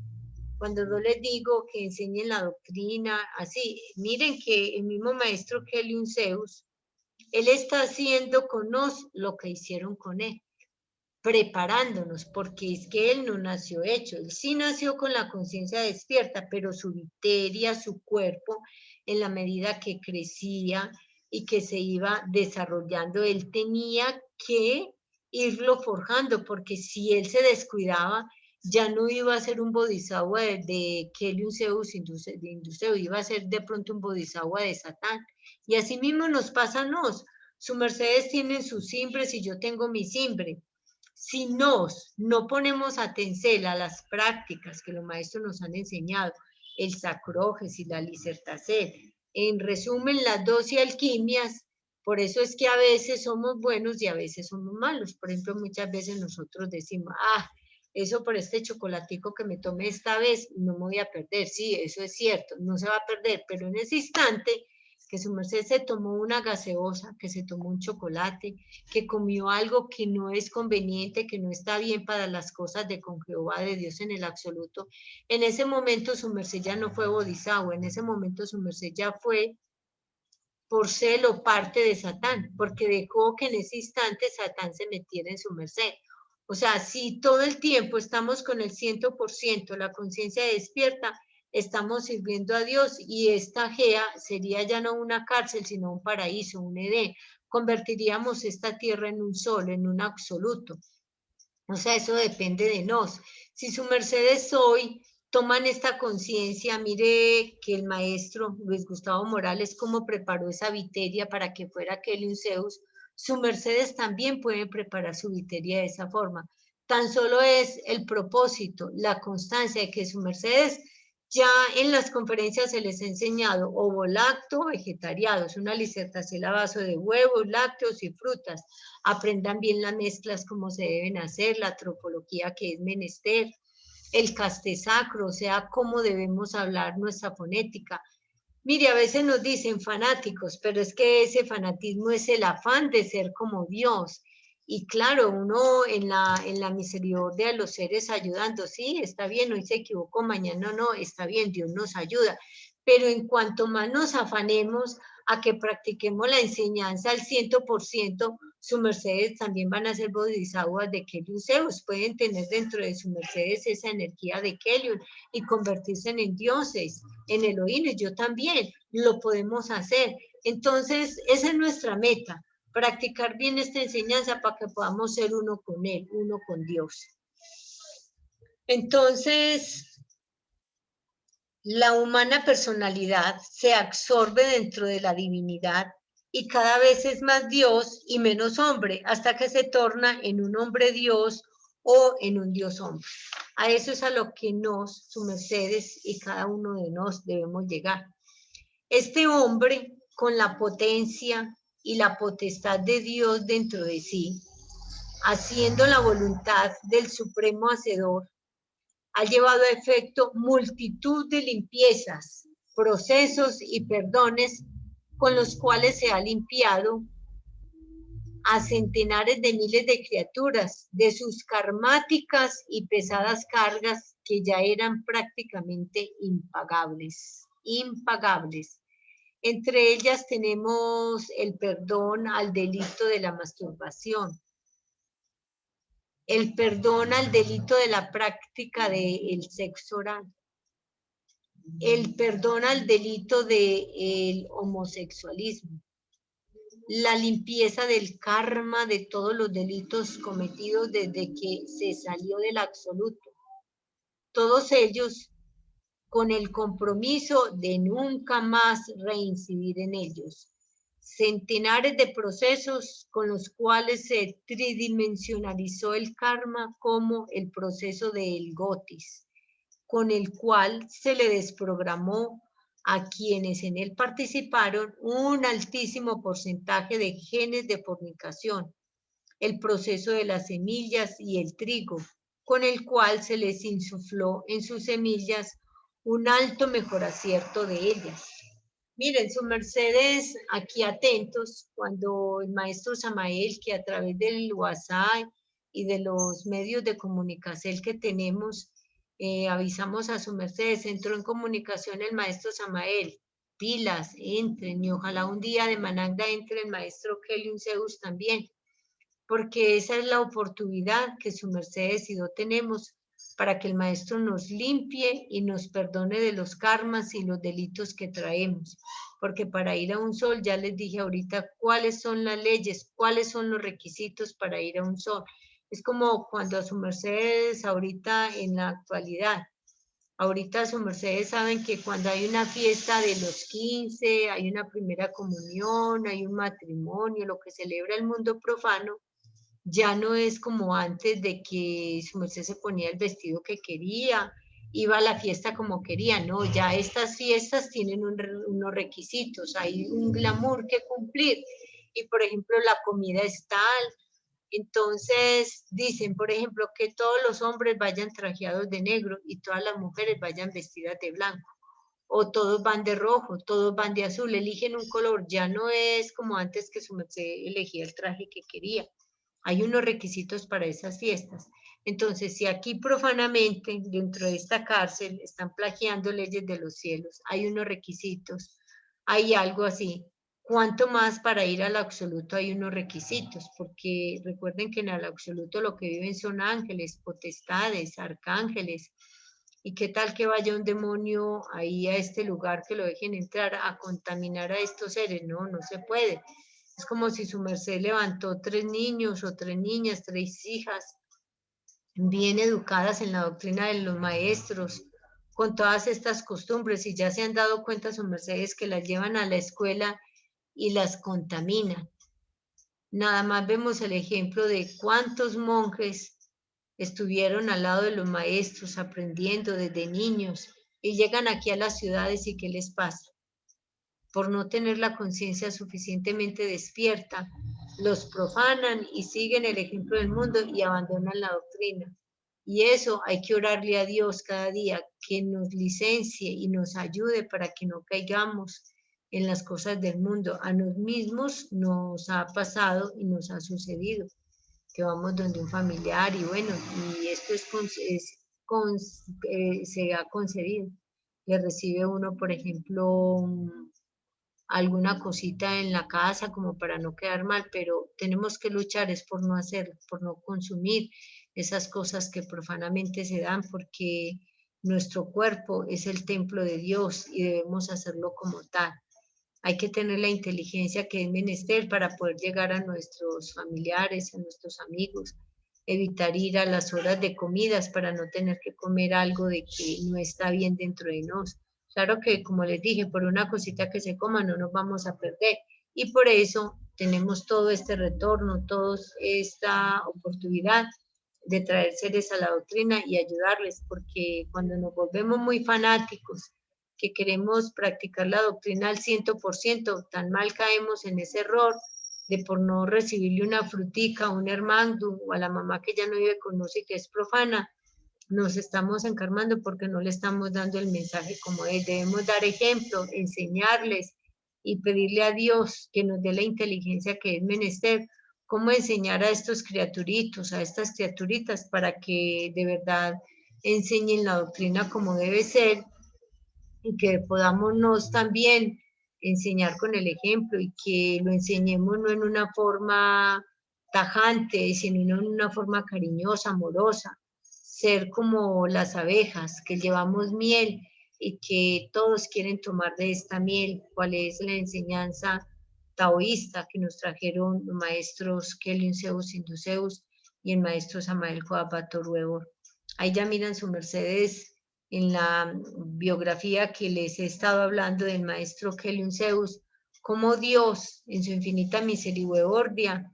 cuando yo les digo que enseñen la doctrina, así, miren que el mismo maestro Kelly Zeus Él está haciendo con nos lo que hicieron con él, preparándonos, porque es que él no nació hecho, él sí nació con la conciencia despierta, pero su viteria, su cuerpo, en la medida que crecía y que se iba desarrollando, él tenía que irlo forjando, porque si él se descuidaba, ya no iba a ser un bodhisattva de Keliun Zeus, de Induceo, iba a ser de pronto un bodhisattva de Satán. Y así mismo nos pasa a nos. Su mercedes tienen sus simbres y yo tengo mi simbre. Si no ponemos atención a las prácticas que los maestros nos han enseñado, el sacroges y la lisertacel, en resumen, las 12 alquimias, por eso es que a veces somos buenos y a veces somos malos. Por ejemplo, muchas veces nosotros decimos, eso por este chocolatico que me tomé esta vez, no me voy a perder. Sí, eso es cierto, no se va a perder, pero en ese instante que su merced se tomó una gaseosa, que se tomó un chocolate, que comió algo que no es conveniente, que no está bien para las cosas de con Jehová, de Dios en el absoluto, en ese momento su merced ya no fue bodhisattva, en ese momento su merced ya fue por celo parte de Satán, porque dejó que en ese instante Satán se metiera en su merced. O sea, si todo el tiempo estamos con el 100%, la conciencia despierta, estamos sirviendo a Dios y esta Gea sería ya no una cárcel, sino un paraíso, un Edén. Convertiríamos esta tierra en un sol, en un absoluto. O sea, eso depende de nos. Si su merced es hoy, toman esta conciencia, mire que el maestro Luis Gustavo Morales, cómo preparó esa viteria para que fuera Keliun Zeus, su mercedes también pueden preparar su viteria de esa forma. Tan solo es el propósito, la constancia de que su mercedes ya en las conferencias se les ha enseñado ovo-lacto, vegetariano, es una disertación a base de huevos, lácteos y frutas. Aprendan bien las mezclas, cómo se deben hacer, la tropología que es menester, el castesacro, o sea, cómo debemos hablar nuestra fonética. Mire, a veces nos dicen fanáticos, pero es que ese fanatismo es el afán de ser como Dios. Y claro, uno en la misericordia de los seres ayudando, sí, está bien, hoy se equivocó, mañana no, está bien, Dios nos ayuda. Pero en cuanto más nos afanemos a que practiquemos la enseñanza al 100%, su mercedes también van a ser bodhisattvas de Keliun Zeus, pueden tener dentro de su mercedes esa energía de Keliun y convertirse en dioses, en Elohim, yo también, lo podemos hacer. Entonces, esa es nuestra meta, practicar bien esta enseñanza para que podamos ser uno con Él, uno con Dios. Entonces, la humana personalidad se absorbe dentro de la divinidad y cada vez es más Dios y menos hombre, hasta que se torna en un hombre Dios o en un Dios hombre. A eso es a lo que nos, su mercedes y cada uno de nos debemos llegar. Este hombre, con la potencia y la potestad de Dios dentro de sí, haciendo la voluntad del Supremo Hacedor, ha llevado a efecto multitud de limpiezas, procesos y perdones con los cuales se ha limpiado a centenares de miles de criaturas de sus karmáticas y pesadas cargas que ya eran prácticamente impagables. Entre ellas tenemos el perdón al delito de la masturbación, el perdón al delito de la práctica del sexo oral, el perdón al delito del homosexualismo, la limpieza del karma de todos los delitos cometidos desde que se salió del absoluto. Todos ellos con el compromiso de nunca más reincidir en ellos. Centenares de procesos con los cuales se tridimensionalizó el karma como el proceso del Gotis, con el cual se le desprogramó a quienes en él participaron un altísimo porcentaje de genes de fornicación, el proceso de las semillas y el trigo, con el cual se les insufló en sus semillas un alto mejor acierto de ellas. Miren, su mercedes, aquí atentos, cuando el maestro Samael, que a través del WhatsApp y de los medios de comunicación que tenemos, avisamos a su mercedes, entró en comunicación el maestro Samael, pilas, entren, y ojalá un día de Managda entre el maestro Keliun Zeus también, porque esa es la oportunidad que su mercedes y yo tenemos para que el maestro nos limpie y nos perdone de los karmas y los delitos que traemos. Porque para ir a un sol, ya les dije ahorita cuáles son las leyes, cuáles son los requisitos para ir a un sol. Es como cuando a su mercedes ahorita en la actualidad, ahorita su mercedes saben que cuando hay una fiesta de los 15, hay una primera comunión, hay un matrimonio, lo que celebra el mundo profano, ya no es como antes de que su merced se ponía el vestido que quería, iba a la fiesta como quería, no, ya estas fiestas tienen unos requisitos, hay un glamour que cumplir y por ejemplo la comida es tal, entonces dicen por ejemplo que todos los hombres vayan trajeados de negro y todas las mujeres vayan vestidas de blanco. O todos van de rojo, todos van de azul, eligen un color, ya no es como antes que su merced elegía el traje que quería. Hay unos requisitos para esas fiestas. Entonces, si aquí profanamente, dentro de esta cárcel, están plagiando leyes de los cielos, hay unos requisitos, hay algo así. ¿Cuánto más para ir al absoluto hay unos requisitos? Porque recuerden que en el absoluto lo que viven son ángeles, potestades, arcángeles. ¿Y qué tal que vaya un demonio ahí a este lugar que lo dejen entrar a contaminar a estos seres? No, no se puede. Es como si su merced levantó 3 niños o 3 niñas, 3 hijas, bien educadas en la doctrina de los maestros, con todas estas costumbres, y ya se han dado cuenta su mercedes que las llevan a la escuela y las contaminan. Nada más vemos el ejemplo de cuántos monjes estuvieron al lado de los maestros aprendiendo desde niños y llegan aquí a las ciudades y ¿qué les pasa? Por no tener la conciencia suficientemente despierta, los profanan y siguen el ejemplo del mundo y abandonan la doctrina. Y eso hay que orarle a Dios cada día, que nos licencie y nos ayude para que no caigamos en las cosas del mundo. A nosotros mismos nos ha pasado y nos ha sucedido, que vamos donde un familiar y bueno, y esto se ha concedido. Le recibe uno, por ejemplo, alguna cosita en la casa como para no quedar mal, pero tenemos que luchar es por no hacerlo, por no consumir esas cosas que profanamente se dan, porque nuestro cuerpo es el templo de Dios y debemos hacerlo como tal. Hay que tener la inteligencia que es menester para poder llegar a nuestros familiares, a nuestros amigos, evitar ir a las horas de comidas para no tener que comer algo de que no está bien dentro de nosotros. Claro que, como les dije, por una cosita que se coma no nos vamos a perder. Y por eso tenemos todo este retorno, toda esta oportunidad de traer seres a la doctrina y ayudarles, porque cuando nos volvemos muy fanáticos, que queremos practicar la doctrina al 100%, tan mal caemos en ese error de por no recibirle una frutica, un hermandum, o a la mamá que ya no vive con nosotros y que es profana, nos estamos encarmando porque no le estamos dando el mensaje como es. Debemos dar ejemplo, enseñarles y pedirle a Dios que nos dé la inteligencia que es menester, cómo enseñar a estos criaturitos, a estas criaturitas, para que de verdad enseñen la doctrina como debe ser y que podamos también enseñar con el ejemplo y que lo enseñemos no en una forma tajante, sino en una forma cariñosa, amorosa, ser como las abejas, que llevamos miel y que todos quieren tomar de esta miel, cuál es la enseñanza taoísta que nos trajeron los maestros Keliun Zeus, Induceus y el maestro Samael Coapato Ruebor. Ahí ya miran su mercedes en la biografía que les he estado hablando del maestro Keliun Zeus, como Dios en su infinita misericordia,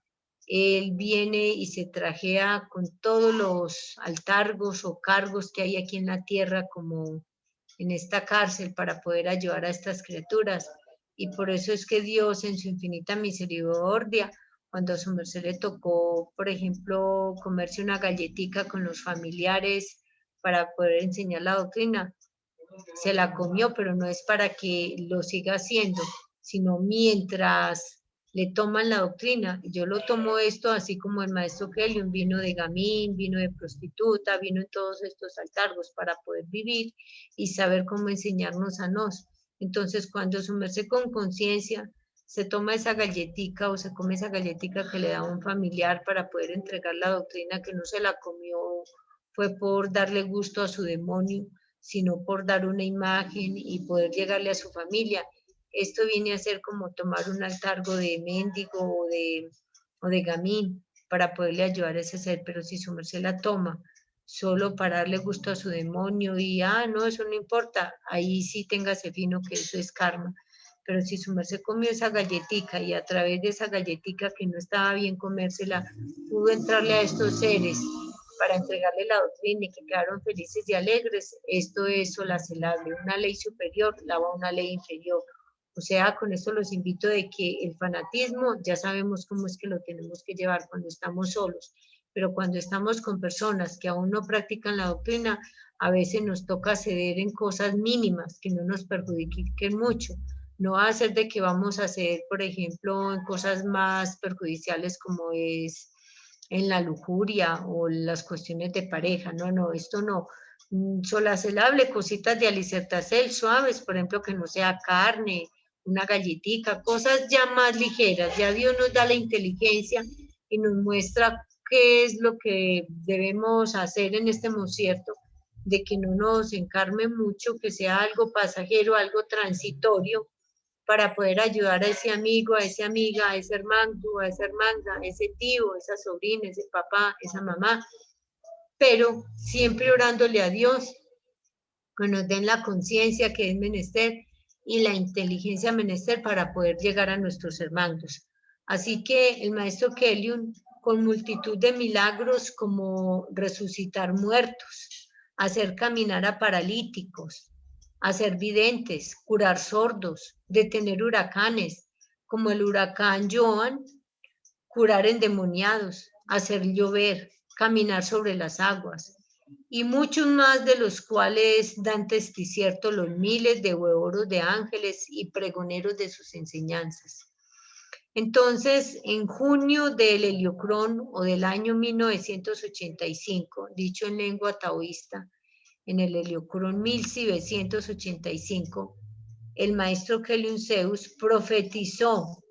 él viene y se trajea con todos los altargos o cargos que hay aquí en la tierra, como en esta cárcel, para poder ayudar a estas criaturas. Y por eso es que Dios en su infinita misericordia, cuando a su merced le tocó, por ejemplo, comerse una galletica con los familiares para poder enseñar la doctrina, se la comió, pero no es para que lo siga haciendo, sino mientras le toman la doctrina. Yo lo tomo esto así como el maestro Keliun vino de gamín, vino de prostituta, vino en todos estos altargos para poder vivir y saber cómo enseñarnos a nos. Entonces, cuando su merced con conciencia se toma esa galletica o se come esa galletica que le da un familiar para poder entregar la doctrina, que no se la comió fue por darle gusto a su demonio, sino por dar una imagen y poder llegarle a su familia. Esto viene a ser como tomar un altargo de mendigo o de gamín para poderle ayudar a ese ser, pero si su merced la toma solo para darle gusto a su demonio y, no, eso no importa, ahí sí téngase fino que eso es karma. Pero si su merced comió esa galletica y a través de esa galletica que no estaba bien comérsela, pudo entrarle a estos seres para entregarle la doctrina y que quedaron felices y alegres, esto es solacelable. Una ley superior lava una ley inferior. O sea, con esto los invito de que el fanatismo ya sabemos cómo es que lo tenemos que llevar cuando estamos solos, pero cuando estamos con personas que aún no practican la doctrina, a veces nos toca ceder en cosas mínimas que no nos perjudiquen mucho. No va a ser de que vamos a ceder, por ejemplo, en cosas más perjudiciales como es en la lujuria o las cuestiones de pareja. No, no, esto no. Solacelable, cositas de alicertacel suaves, por ejemplo, que no sea carne, una galletica, cosas ya más ligeras. Ya Dios nos da la inteligencia y nos muestra qué es lo que debemos hacer en este concierto, de que no nos encarme mucho, que sea algo pasajero, algo transitorio, para poder ayudar a ese amigo, a esa amiga, a ese hermano, a esa hermana, a ese tío, a esa sobrina, a ese papá, a esa mamá, pero siempre orándole a Dios, que nos den la conciencia que es menester y la inteligencia menester para poder llegar a nuestros hermanos. Así que el maestro Keliun, con multitud de milagros como resucitar muertos, hacer caminar a paralíticos, hacer videntes, curar sordos, detener huracanes, como el huracán Joan, curar endemoniados, hacer llover, caminar sobre las aguas, y muchos más de los cuales dan testicierto los miles de huevoros de ángeles y pregoneros de sus enseñanzas. Entonces, en junio del Heliocrón o del año 1985, dicho en lengua taoísta, en el Heliocrón 1985, el maestro Keliun Zeus profetizó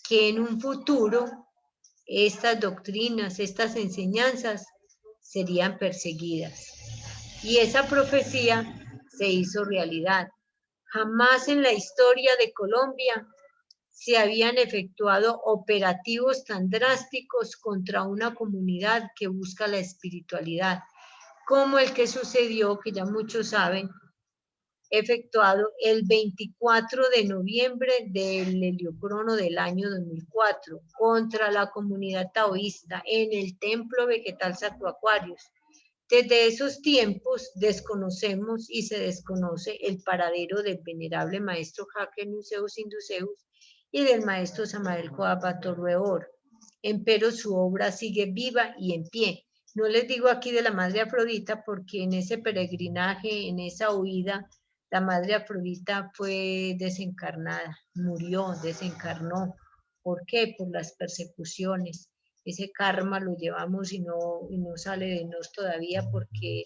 que en un futuro estas doctrinas, estas enseñanzas serían perseguidas. Y esa profecía se hizo realidad. Jamás en la historia de Colombia se habían efectuado operativos tan drásticos contra una comunidad que busca la espiritualidad, como el que sucedió, que ya muchos saben, efectuado el 24 de noviembre del Heliocrono del año 2004 contra la comunidad taoísta en el templo vegetal Sacro Aquarius. Desde esos tiempos desconocemos y se desconoce el paradero del venerable maestro Haken Zeus Induceus y del maestro Samael Joabatorreor. Empero su obra sigue viva y en pie. No les digo aquí de la Madre Afrodita porque en ese peregrinaje, en esa huida, la Madre Afrodita fue desencarnada, murió, desencarnó. ¿Por qué? Por las persecuciones. Ese karma lo llevamos y no sale de nos todavía porque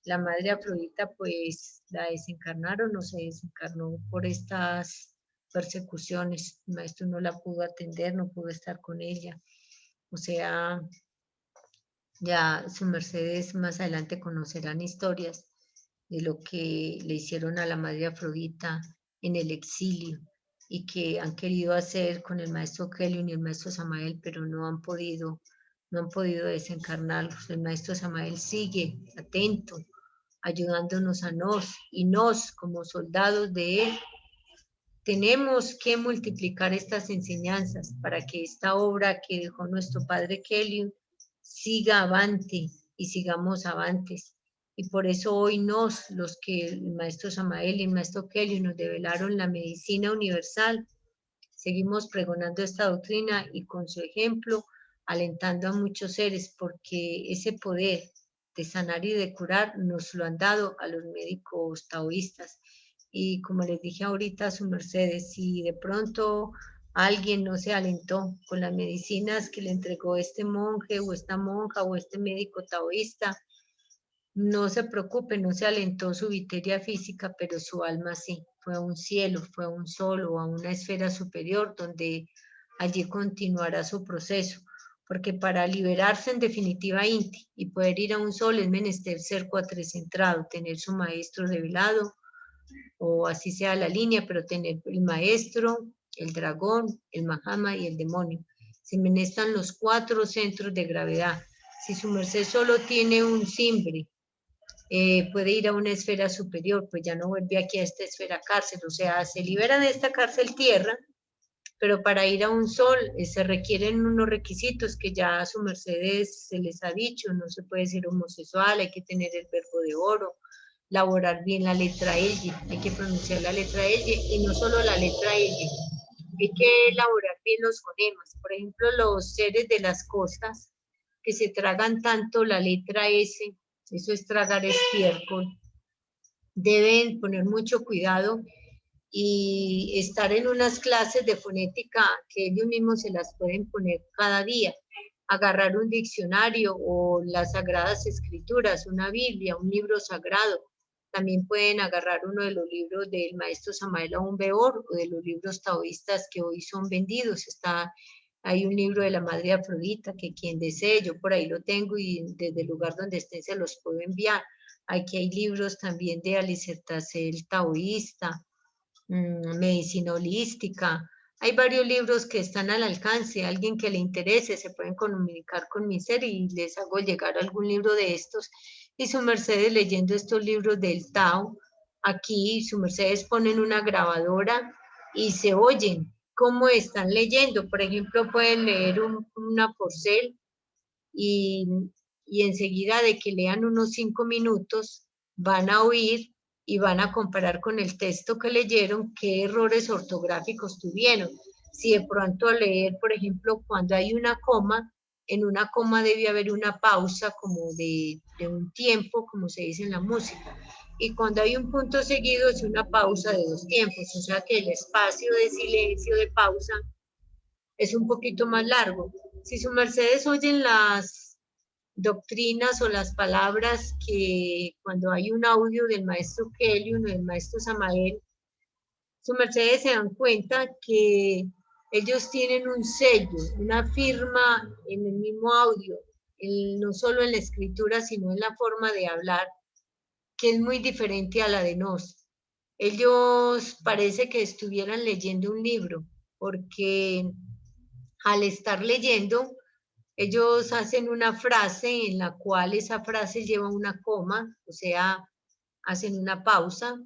la Madre Afrodita pues la desencarnaron o se desencarnó por estas persecuciones. El maestro no la pudo atender, no pudo estar con ella. O sea, ya su mercedes más adelante conocerán historias de lo que le hicieron a la Madre Afrodita en el exilio y que han querido hacer con el maestro Keliun y el maestro Samael, pero no han podido desencarnarlos. El maestro Samael sigue atento, ayudándonos a nos y nos como soldados de él. Tenemos que multiplicar estas enseñanzas para que esta obra que dejó nuestro padre Keliun siga avante y sigamos avantes. Y por eso hoy los que el maestro Samael y el maestro Keliun nos develaron la medicina universal, seguimos pregonando esta doctrina y con su ejemplo alentando a muchos seres, porque ese poder de sanar y de curar nos lo han dado a los médicos taoístas. Y como les dije ahorita a su mercedes, si de pronto alguien no se alentó con las medicinas que le entregó este monje o esta monja o este médico taoísta, No se preocupe, no se alentó su viteria física, pero su alma sí. Fue a un cielo, fue a un sol o a una esfera superior donde allí continuará su proceso. Porque para liberarse en definitiva Inti y poder ir a un sol es menester ser cuatrecentrado, tener su maestro revelado, o así sea la línea, pero tener el maestro, el dragón, el Mahama y el demonio. Se menestran los 4 centros de gravedad. Si su merced solo tiene un simbre, puede ir a una esfera superior, pues ya no vuelve aquí a esta esfera cárcel, o sea, se libera de esta cárcel tierra, pero para ir a un sol se requieren unos requisitos que ya a su mercedes se les ha dicho, no se puede ser homosexual, hay que tener el verbo de oro, laborar bien la letra L, hay que pronunciar la letra L y no solo la letra L, hay que elaborar bien los fonemas. Por ejemplo, los seres de las costas que se tragan tanto la letra S, eso es tragar estiércol, deben poner mucho cuidado y estar en unas clases de fonética que ellos mismos se las pueden poner cada día. Agarrar un diccionario o las sagradas escrituras, una Biblia, un libro sagrado. También pueden agarrar uno de los libros del maestro Samael Aún Weor o de los libros taoístas que hoy son vendidos. Hay un libro de la Madre Afrodita que quien desee, yo por ahí lo tengo y desde el lugar donde estén se los puedo enviar. Aquí hay libros también de Alicer Tassel taoísta, medicina holística. Hay varios libros que están al alcance. Alguien que le interese se pueden comunicar con mi ser y les hago llegar algún libro de estos. Y su mercedes leyendo estos libros del Tao, aquí su mercedes ponen una grabadora y se oyen cómo están leyendo. Por ejemplo, pueden leer una porcel y, y enseguida de que lean unos 5 minutos van a oír y van a comparar con el texto que leyeron qué errores ortográficos tuvieron. Si de pronto leer, por ejemplo, cuando hay una coma, en una coma debe haber una pausa como de un tiempo, como se dice en la música. Y cuando hay un punto seguido es una pausa de 2 tiempos, o sea que el espacio de silencio, de pausa, es un poquito más largo. Si su mercedes oyen las doctrinas o las palabras que cuando hay un audio del maestro Kelly o del maestro Samael, su mercedes se dan cuenta que ellos tienen un sello, una firma en el mismo audio, no solo en la escritura, sino en la forma de hablar, que es muy diferente a la de nos. Ellos parece que estuvieran leyendo un libro, porque al estar leyendo, ellos hacen una frase en la cual esa frase lleva una coma, o sea, hacen una pausa,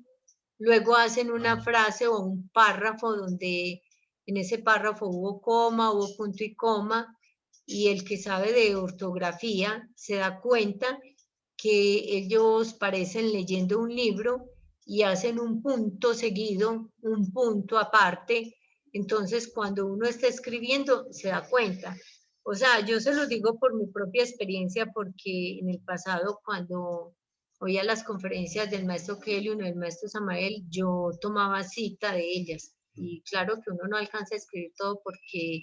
luego hacen una frase o un párrafo donde en ese párrafo hubo coma, hubo punto y coma, y el que sabe de ortografía se da cuenta que ellos parecen leyendo un libro y hacen un punto seguido, un punto aparte. Entonces, cuando uno está escribiendo, se da cuenta. O sea, yo se lo digo por mi propia experiencia, porque en el pasado, cuando oía las conferencias del maestro Kelly o del maestro Samael, yo tomaba cita de ellas. Y claro que uno no alcanza a escribir todo porque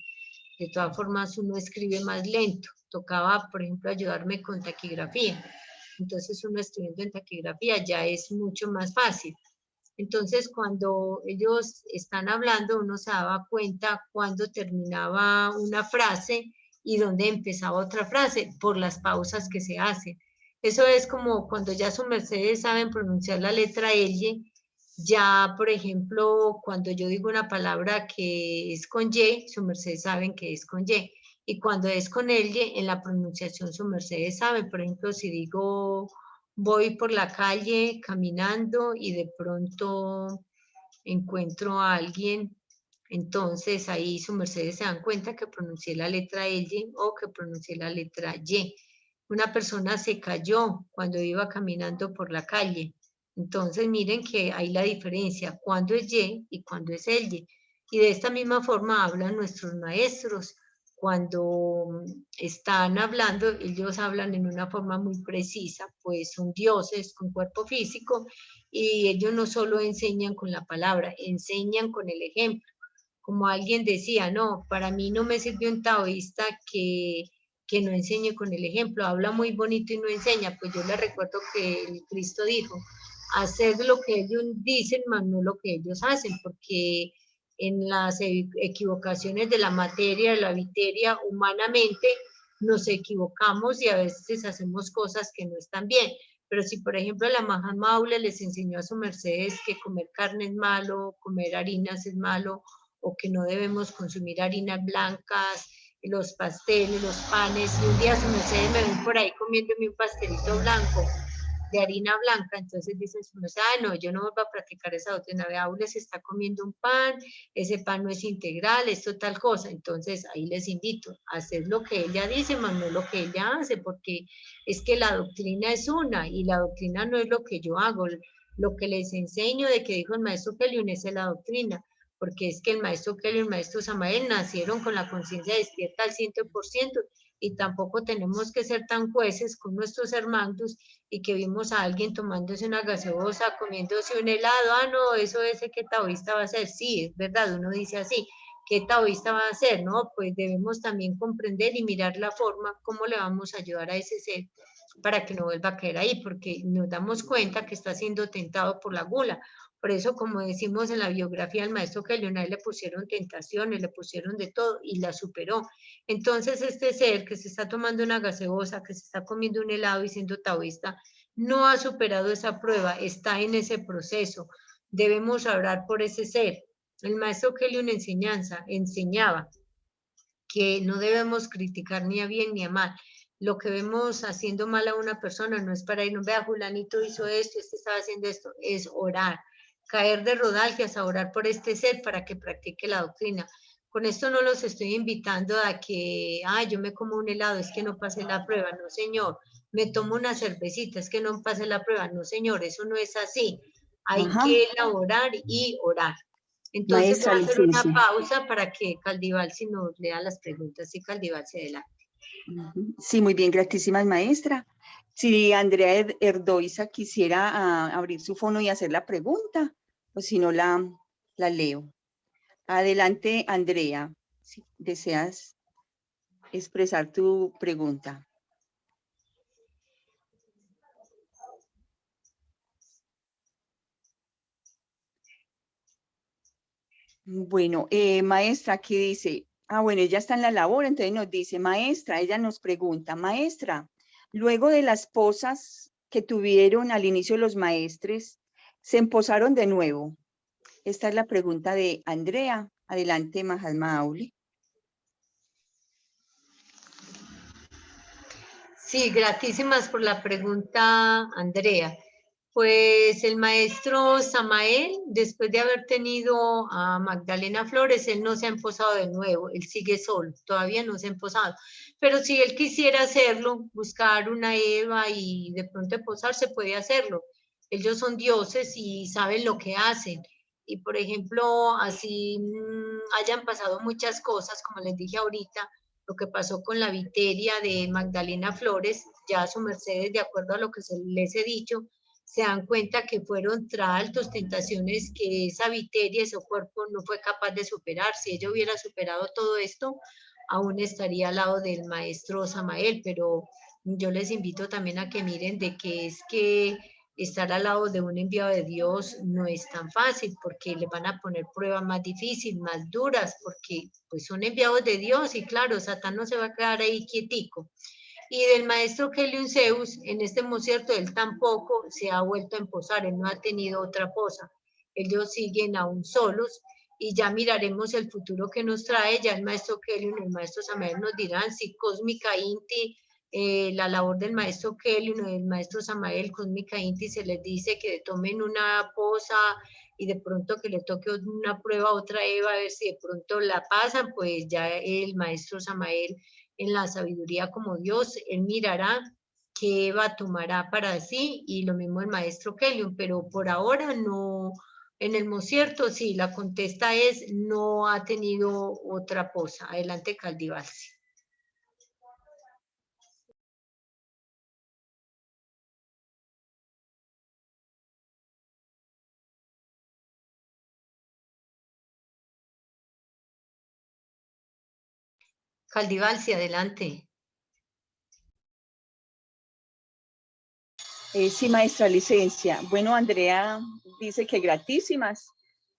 de todas formas uno escribe más lento. Tocaba, por ejemplo, ayudarme con taquigrafía. Entonces uno escribiendo en taquigrafía ya es mucho más fácil. Entonces cuando ellos están hablando uno se daba cuenta cuando terminaba una frase y dónde empezaba otra frase por las pausas que se hacen. Eso es como cuando ya su mercedes saben pronunciar la letra L, ya por ejemplo cuando yo digo una palabra que es con Y, su mercedes saben que es con Y. Y cuando es con L, en la pronunciación su mercedes saben, por ejemplo, si digo voy por la calle caminando y de pronto encuentro a alguien, entonces ahí su mercedes se dan cuenta que pronuncié la letra L o que pronuncié la letra Y. Una persona se cayó cuando iba caminando por la calle. Entonces miren que hay la diferencia, cuando es Y cuando es L. Y de esta misma forma hablan nuestros maestros. Cuando están hablando, ellos hablan en una forma muy precisa, pues son dioses con cuerpo físico y ellos no solo enseñan con la palabra, enseñan con el ejemplo. Como alguien decía, no, para mí no me sirve un taoísta que que no enseñe con el ejemplo, habla muy bonito y no enseña. Pues yo le recuerdo que el Cristo dijo, hacer lo que ellos dicen, más no lo que ellos hacen, porque en las equivocaciones de la materia, de la viteria, humanamente nos equivocamos y a veces hacemos cosas que no están bien. Pero si, por ejemplo, la Mahatma Aule les enseñó a su mercedes que comer carne es malo, comer harinas es malo, o que no debemos consumir harinas blancas, los pasteles, los panes, y un día su mercedes me ven por ahí comiéndome un pastelito blanco, de harina blanca, entonces dicen, no, yo no voy a practicar esa doctrina, de Aule se está comiendo un pan, ese pan no es integral, esto tal cosa, entonces ahí les invito a hacer lo que ella dice, más no lo que ella hace, porque es que la doctrina es una, y la doctrina no es lo que yo hago, lo que les enseño de que dijo el maestro Keliun es la doctrina, porque es que el maestro Kelly y el maestro Samael nacieron con la conciencia despierta al 100%, y tampoco tenemos que ser tan jueces con nuestros hermanos y que vimos a alguien tomándose una gaseosa, comiéndose un helado, no, eso ese que taoísta va a ser, sí, es verdad, uno dice así, ¿qué taoísta va a ser? No, pues debemos también comprender y mirar la forma, cómo le vamos a ayudar a ese ser para que no vuelva a caer ahí, porque nos damos cuenta que está siendo tentado por la gula. Por eso, como decimos en la biografía del maestro Keliun, le pusieron tentaciones, le pusieron de todo y la superó. Entonces, este ser que se está tomando una gaseosa, que se está comiendo un helado y siendo taoísta, no ha superado esa prueba, está en ese proceso. Debemos orar por ese ser. El maestro Keliun enseñaba que no debemos criticar ni a bien ni a mal. Lo que vemos haciendo mal a una persona no es para irnos, vea, fulanito hizo esto, este estaba haciendo esto, es orar, caer de rodillas a orar por este ser para que practique la doctrina. Con esto no los estoy invitando a que, yo me como un helado, es que no pasé la prueba, no señor, me tomo una cervecita, es que no pasé la prueba, no señor, eso no es así. Hay Ajá, que elaborar y orar. Entonces voy maestra, a hacer una licencia. pausa para que Caldival si nos lea las preguntas y Caldival se adelante. Ujú. Sí, muy bien, gratísimas, maestra. Si Andrea Erdoiza quisiera abrir su fono y hacer la pregunta, pues si no la leo. Adelante, Andrea, si deseas expresar tu pregunta. Bueno, maestra, aquí dice, bueno, ella está en la labor, entonces nos dice, maestra, ella nos pregunta, maestra, luego de las posas que tuvieron al inicio los maestres, ¿se emposaron de nuevo? Esta es la pregunta de Andrea. Adelante, Mahatma Aule. Sí, gratísimas por la pregunta, Andrea. Pues el maestro Samael, después de haber tenido a Magdalena Flores, él no se ha emposado de nuevo, él sigue solo, todavía no se ha emposado. Pero si él quisiera hacerlo, buscar una Eva y de pronto emposarse, puede hacerlo. Ellos son dioses y saben lo que hacen. Y por ejemplo, así hayan pasado muchas cosas, como les dije ahorita, lo que pasó con la viteria de Magdalena Flores, ya su mercedes, de acuerdo a lo que les he dicho, se dan cuenta que fueron traltos, tentaciones que esa viteria, ese cuerpo no fue capaz de superar. Si ella hubiera superado todo esto, aún estaría al lado del maestro Samael, pero yo les invito también a que miren de que es que estar al lado de un enviado de Dios no es tan fácil, porque le van a poner pruebas más difíciles, más duras, porque pues son enviados de Dios y claro, Satán no se va a quedar ahí quietico. Y del maestro Keliun Zeus, en este concierto, él tampoco se ha vuelto a emposar, él no ha tenido otra posa. Ellos siguen aún solos y ya miraremos el futuro que nos trae. Ya el maestro Keliun y el maestro Samael nos dirán si Cósmica Inti, la labor del maestro Keliun o del maestro Samael, Cósmica Inti, se les dice que tomen una posa y de pronto que le toque una prueba a otra Eva, a ver si de pronto la pasan, pues ya el maestro Samael en la sabiduría como Dios, él mirará qué Eva tomará para sí y lo mismo el maestro Keliun, pero por ahora no, en el Mocierto sí, la contesta es no ha tenido otra posa. Adelante, Caldivalsi. Caldivalsi, adelante. Sí, maestra, licencia. Bueno, Andrea dice que gratísimas.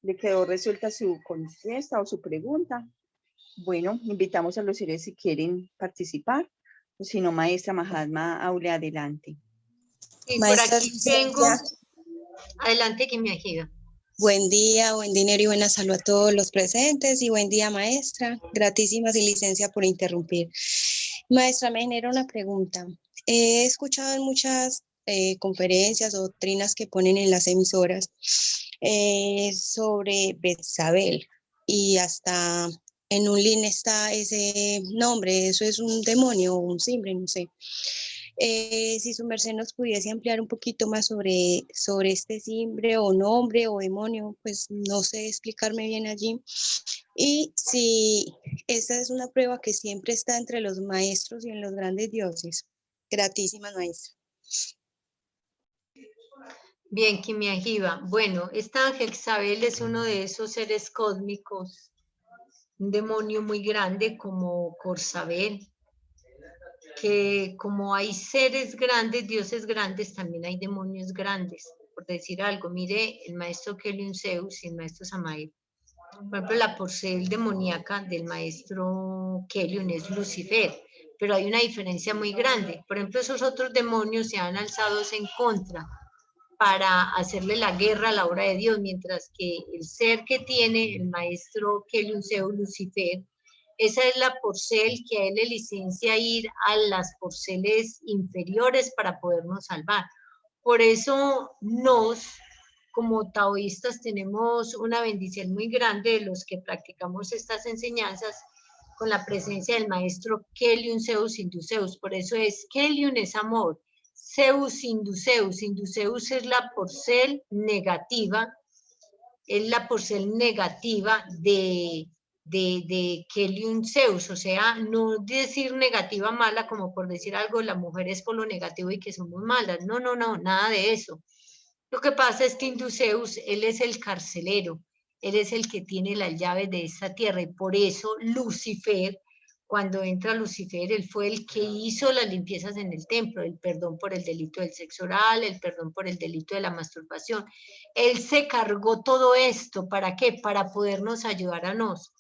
Le quedó resuelta su contesta o su pregunta. Bueno, invitamos a los seres si quieren participar. O si no, maestra Mahatma, Aule, adelante. Y por Maestra aquí tengo, licencia, adelante que me ayuda. buen día, buen dinero y buena salud a todos los presentes y buen día, maestra. Gratísimas y licencia por interrumpir. Maestra, me genera una pregunta. He escuchado en muchas conferencias o doctrinas que ponen en las emisoras sobre Betsabel y hasta en un link está ese nombre, eso es un demonio o un simbre, no sé. Si su merced nos pudiese ampliar un poquito más sobre este simbre o nombre o demonio, pues no sé explicarme bien allí. Y si esta es una prueba que siempre está entre los maestros y en los grandes dioses. Gratísimas, maestra. Bien, Kimia Jiva. Bueno, esta Ángel Isabel es uno de esos seres cósmicos, un demonio muy grande como Corsabel, que como hay seres grandes, dioses grandes, también hay demonios grandes. Por decir algo, mire el maestro Kelion Zeus y el maestro Samael. Por ejemplo, la porcel demoníaca del maestro Kelion es Lucifer, pero hay una diferencia muy grande. Por ejemplo, esos otros demonios se han alzado en contra para hacerle la guerra a la obra de Dios, mientras que el ser que tiene el maestro Kelion Zeus, Lucifer, esa es la porcel que a él le licencia ir a las porceles inferiores para podernos salvar. Por eso como taoístas, tenemos una bendición muy grande de los que practicamos estas enseñanzas con la presencia del maestro Kelion Zeus Induceus. Por eso es Kelion es amor, Zeus Induceus. Induceus es la porcel negativa, de Kelion Zeus, o sea, no decir negativa mala como por decir algo, la mujer es por lo negativo y que somos malas. No, no, no, nada de eso. Lo que pasa es que Induceus, él es el carcelero, él es el que tiene las llaves de esta tierra y por eso Lucifer, cuando entra Lucifer, él fue el que hizo las limpiezas en el templo, el perdón por el delito del sexo oral, el perdón por el delito de la masturbación. Él se cargó todo esto, ¿para qué? Para podernos ayudar a nos.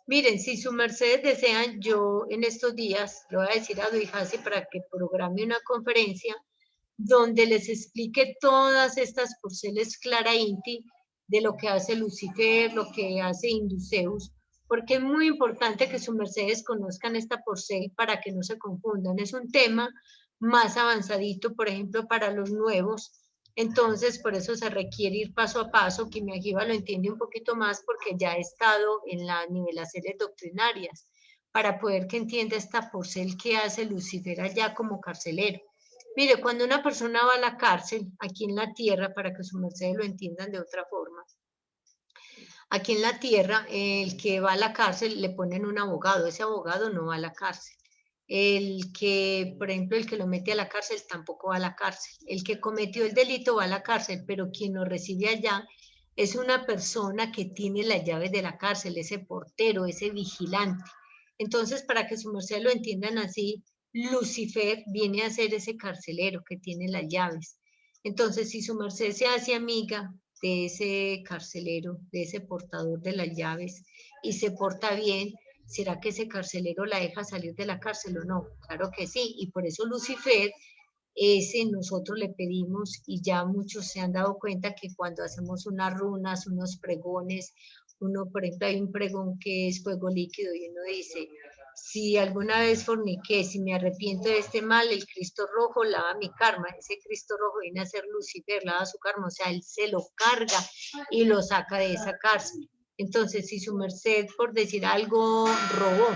Miren, si su mercedes desean, yo en estos días le voy a decir a Duijasi para que programe una conferencia donde les explique todas estas porceles Clara Inti de lo que hace Lucifer, lo que hace Induceus, porque es muy importante que sus mercedes conozcan esta porcel para que no se confundan. Es un tema más avanzadito, por ejemplo, para los nuevos. Entonces, por eso se requiere ir paso a paso. Kimia Jiva lo entiende un poquito más porque ya ha estado en las nivelaciones doctrinarias, para poder que entienda esta porcel que hace Lucifer allá como carcelero. Mire, cuando una persona va a la cárcel, aquí en la tierra, para que sus mercedes lo entiendan de otra forma, aquí en la tierra, el que va a la cárcel le ponen un abogado, ese abogado no va a la cárcel. El que, por ejemplo, el que lo mete a la cárcel tampoco va a la cárcel. El que cometió el delito va a la cárcel, pero quien lo recibe allá es una persona que tiene las llaves de la cárcel, ese portero, ese vigilante. Entonces, para que su merced lo entiendan así, Lucifer viene a ser ese carcelero que tiene las llaves. Entonces, si su merced se hace amiga de ese carcelero, de ese portador de las llaves, y se porta bien, ¿será que ese carcelero la deja salir de la cárcel o no? Claro que sí, y por eso Lucifer, ese nosotros le pedimos, y ya muchos se han dado cuenta que cuando hacemos unas runas, unos pregones, uno, por ejemplo, hay un pregón que es fuego líquido y uno dice, si alguna vez forniqué, si me arrepiento de este mal, el Cristo rojo lava mi karma. Ese Cristo rojo viene a ser Lucifer, lava su karma, o sea, él se lo carga y lo saca de esa cárcel. Entonces, si su merced, por decir algo, robó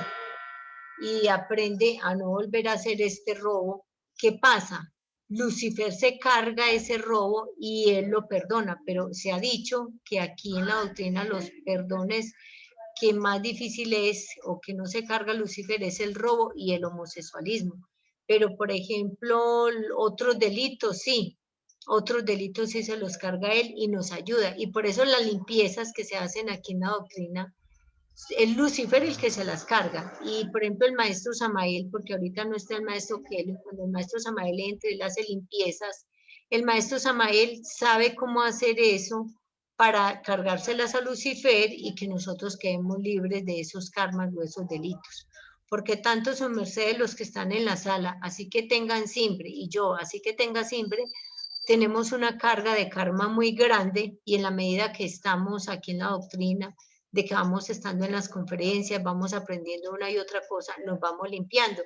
y aprende a no volver a hacer este robo, ¿qué pasa? Lucifer se carga ese robo y él lo perdona, pero se ha dicho que aquí en la doctrina los perdones que más difícil es o que no se carga Lucifer es el robo y el homosexualismo. Pero, por ejemplo, otros delitos sí se los carga él y nos ayuda. Y por eso las limpiezas que se hacen aquí en la doctrina, es Lucifer el que se las carga. Y, por ejemplo, el maestro Samael, porque ahorita no está el maestro Kelly, cuando el maestro Samael entra, él hace limpiezas El maestro Samael sabe cómo hacer eso para cargárselas a Lucifer y que nosotros quedemos libres de esos karmas o esos delitos. Porque tanto son mercedes los que están en la sala, así que tengan siempre, y yo, así que tenga siempre, tenemos una carga de karma muy grande y en la medida que estamos aquí en la doctrina, de que vamos estando en las conferencias, vamos aprendiendo una y otra cosa, nos vamos limpiando.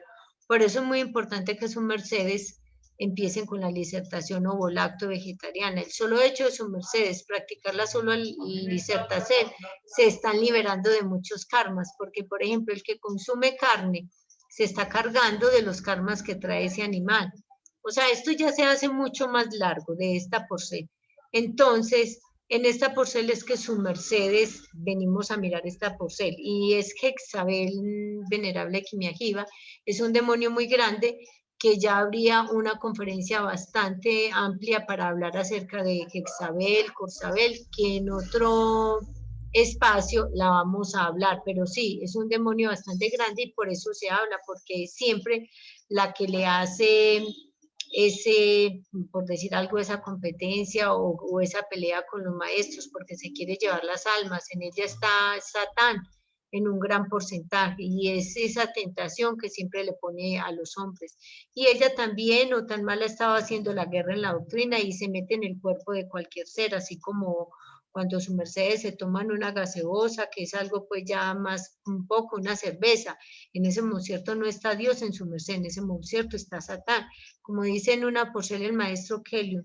Por eso es muy importante que sus mercedes empiecen con la disertación ovolacto vegetariana. El solo hecho de sus mercedes, practicarla solo al disertacer, se están liberando de muchos karmas, porque por ejemplo el que consume carne se está cargando de los karmas que trae ese animal. O sea, esto ya se hace mucho más largo de esta porcel. Entonces, en esta porcel es que sus mercedes venimos a mirar esta porcel. Y es Jezabel, venerable Quimiajiva, es un demonio muy grande que ya habría una conferencia bastante amplia para hablar acerca de Jezabel, Corsabel, que en otro espacio la vamos a hablar, pero sí, es un demonio bastante grande y por eso se habla, porque siempre la que le hace ese, por decir algo, esa competencia o esa pelea con los maestros porque se quiere llevar las almas. En ella está Satán en un gran porcentaje y es esa tentación que siempre le pone a los hombres. Y ella también, o tan mal estaba haciendo la guerra en la doctrina y se mete en el cuerpo de cualquier ser, así como cuando sus mercedes se toman una gaseosa, que es algo pues ya más un poco, una cerveza. En ese concierto no está Dios en su merced, en ese concierto está Satán. Como dice en una porcel el maestro Kelly,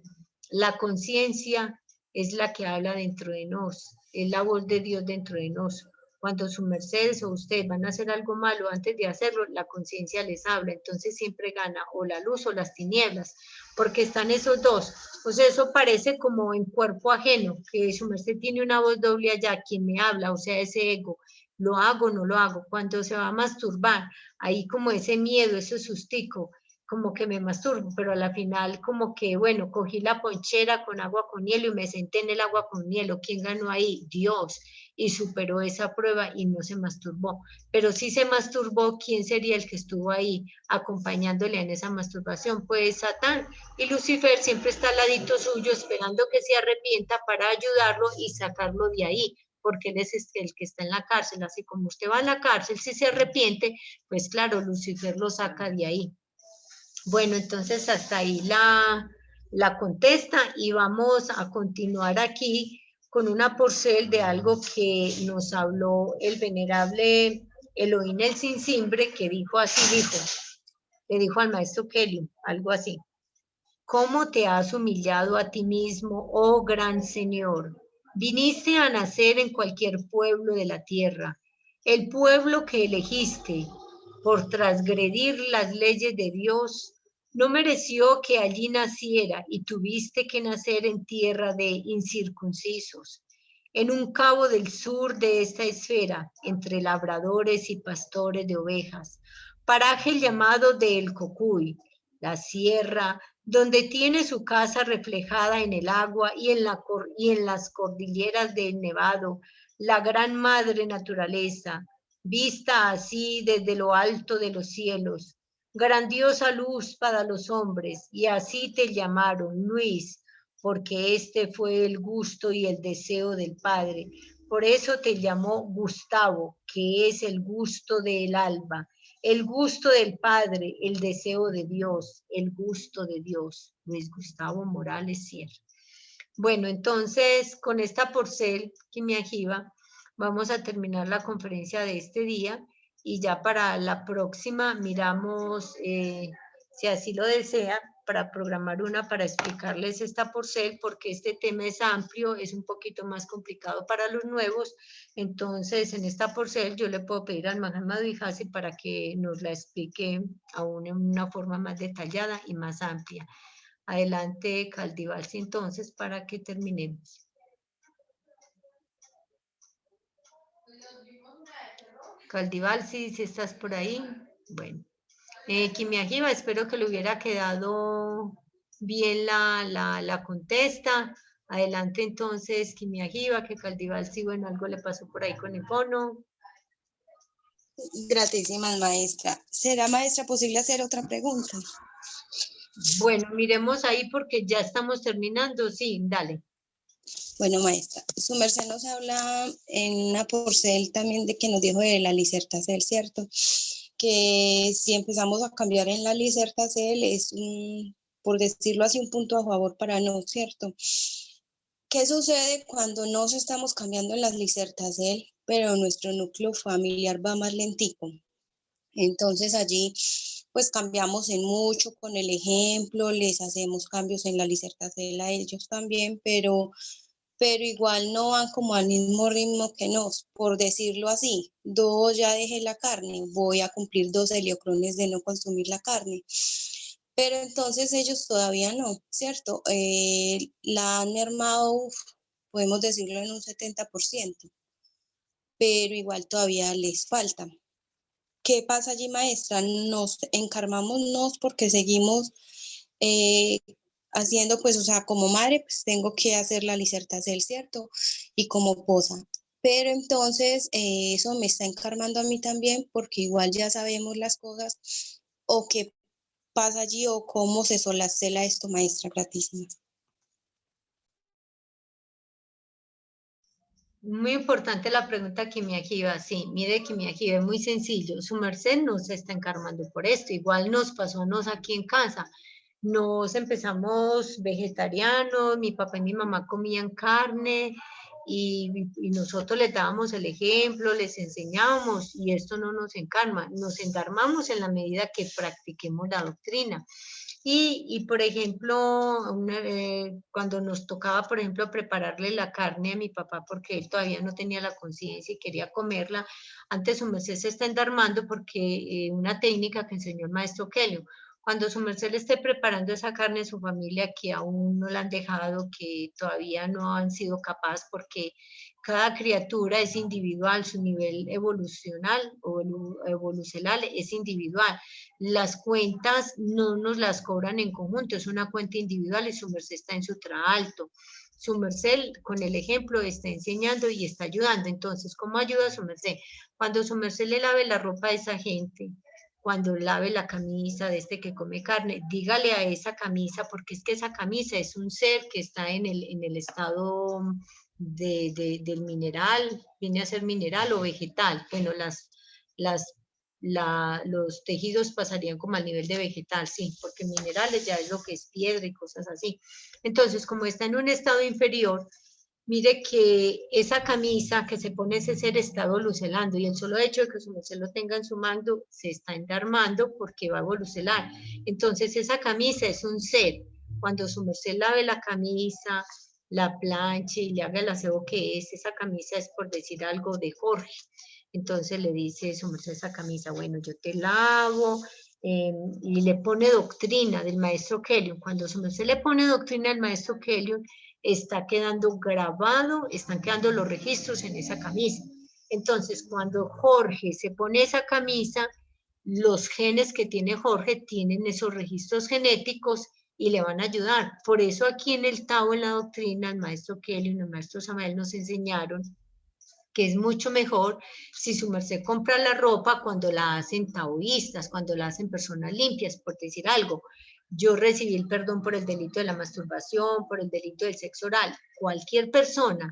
la conciencia es la que habla dentro de nos, es la voz de Dios dentro de nos. Cuando sus mercedes o ustedes van a hacer algo malo, antes de hacerlo, la conciencia les habla, entonces siempre gana o la luz o las tinieblas, porque están esos dos. O sea, eso parece como en cuerpo ajeno, que su merced tiene una voz doble allá, quien me habla, o sea, ese ego, lo hago, no lo hago. Cuando se va a masturbar, ahí como ese miedo, ese sustico, como que me masturbo, pero a la final como que, bueno, cogí la ponchera con agua con hielo y me senté en el agua con hielo. ¿Quién ganó ahí? Dios. Y superó esa prueba y no se masturbó. Pero sí se masturbó, ¿quién sería el que estuvo ahí acompañándole en esa masturbación? Pues Satán. Y Lucifer siempre está al ladito suyo esperando que se arrepienta para ayudarlo y sacarlo de ahí, porque él es el que está en la cárcel. Así como usted va a la cárcel, si se arrepiente, pues claro, Lucifer lo saca de ahí. Bueno, entonces hasta ahí la contesta y vamos a continuar aquí con una porcel de algo que nos habló el venerable Elohim el Sinsimbre, que dijo así, le dijo al maestro Kelly, algo así. ¿Cómo te has humillado a ti mismo, oh gran Señor? Viniste a nacer en cualquier pueblo de la tierra, el pueblo que elegiste por transgredir las leyes de Dios, no mereció que allí naciera y tuviste que nacer en tierra de incircuncisos, en un cabo del sur de esta esfera, entre labradores y pastores de ovejas, paraje llamado de El Cocuy, la sierra, donde tiene su casa reflejada en el agua y en las cordilleras del Nevado, la gran madre naturaleza, vista así desde lo alto de los cielos, grandiosa luz para los hombres, y así te llamaron Luis, porque este fue el gusto y el deseo del Padre. Por eso te llamó Gustavo, que es el gusto del alba, el gusto del Padre, el deseo de Dios, el gusto de Dios. Luis Gustavo Morales Sierra. Bueno, entonces con esta porcel que me ajiva, vamos a terminar la conferencia de este día y ya para la próxima miramos, si así lo desea, para programar una para explicarles esta porcel, porque este tema es amplio, es un poquito más complicado para los nuevos. Entonces, en esta porcel yo le puedo pedir al Mahatma Dvihasi para que nos la explique aún en una forma más detallada y más amplia. Adelante, Caldivalsi, entonces, para que terminemos. Caldivalsi, si estás por ahí. Bueno. Quimiajiva, espero que le hubiera quedado bien la contesta. Adelante entonces, Quimiajiva, que Caldivalsi, bueno, algo le pasó por ahí con el fono. Gratísimas, maestra. ¿Será, maestra, posible hacer otra pregunta? Bueno, miremos ahí porque ya estamos terminando. Sí, dale. Bueno, maestra, su merced nos habla en una porcel también de que nos dijo de la Licertacel, ¿cierto? Que si empezamos a cambiar en la Licertacel es, por decirlo así, un punto a favor para no, ¿cierto? ¿Qué sucede cuando nos estamos cambiando en las Licertacel, pero nuestro núcleo familiar va más lentico? Entonces allí pues cambiamos en mucho con el ejemplo, les hacemos cambios en la Licertacel a ellos también, pero igual no van como al mismo ritmo que nos, por decirlo así. 2, ya dejé la carne, voy a cumplir 2 heliocrones de no consumir la carne. Pero entonces ellos todavía no, ¿cierto? La han mermado, podemos decirlo, en un 70%, pero igual todavía les falta. ¿Qué pasa allí, maestra? Nos encarmamos porque seguimos eh, haciendo, pues, o sea, como madre, pues tengo que hacer la Licertacel, ¿cierto? Y como posa. Pero entonces eso me está encarmando a mí también porque igual ya sabemos las cosas o qué pasa allí o cómo se solacela esto, maestra, gratísima. Muy importante la pregunta que me Ajiva. Sí, mire que me Ajiva es muy sencillo. Su merced no se está encarmando por esto. Igual nos pasó a nos aquí en casa. Nos empezamos vegetarianos, mi papá y mi mamá comían carne y nosotros les dábamos el ejemplo, les enseñábamos y esto no nos encarma. Nos encarmamos en la medida que practiquemos la doctrina. Por ejemplo, cuando nos tocaba, por ejemplo, prepararle la carne a mi papá, porque él todavía no tenía la conciencia y quería comerla, antes su merced se está endarmando porque una técnica que enseñó el maestro Kelly, cuando su merced le esté preparando esa carne a su familia que aún no la han dejado, que todavía no han sido capaces, porque cada criatura es individual, su nivel evolucional o evolucional es individual. Las cuentas no nos las cobran en conjunto, es una cuenta individual y su merced está en su traalto. Su merced, con el ejemplo, está enseñando y está ayudando. Entonces, ¿cómo ayuda su merced? Cuando su merced le lave la ropa a esa gente, cuando lave la camisa de este que come carne, dígale a esa camisa, porque es que esa camisa es un ser que está en el estado del mineral, viene a ser mineral o vegetal. Bueno, las los tejidos pasarían como al nivel de vegetal, sí, porque minerales ya es lo que es piedra y cosas así. Entonces, como está en un estado inferior, mire que esa camisa que se pone ese ser está evolucionando y el solo hecho de que su merced lo tenga en su mando se está endarmando porque va a evolucionar. Entonces, esa camisa es un ser. Cuando su merced lave la camisa, la planche y le haga el aseo que es, esa camisa es por decir algo de Jorge. Entonces le dice su merced esa camisa, bueno, yo te lavo, y le pone doctrina del maestro Kelly. Cuando su merced le pone doctrina del maestro Kelly, está quedando grabado, están quedando los registros en esa camisa. Entonces, cuando Jorge se pone esa camisa, los genes que tiene Jorge tienen esos registros genéticos y le van a ayudar. Por eso aquí en el Tao, en la doctrina, el maestro Kelly y el maestro Samael nos enseñaron que es mucho mejor si su merced compra la ropa cuando la hacen taoístas, cuando la hacen personas limpias, por decir algo. Yo recibí el perdón por el delito de la masturbación, por el delito del sexo oral. Cualquier persona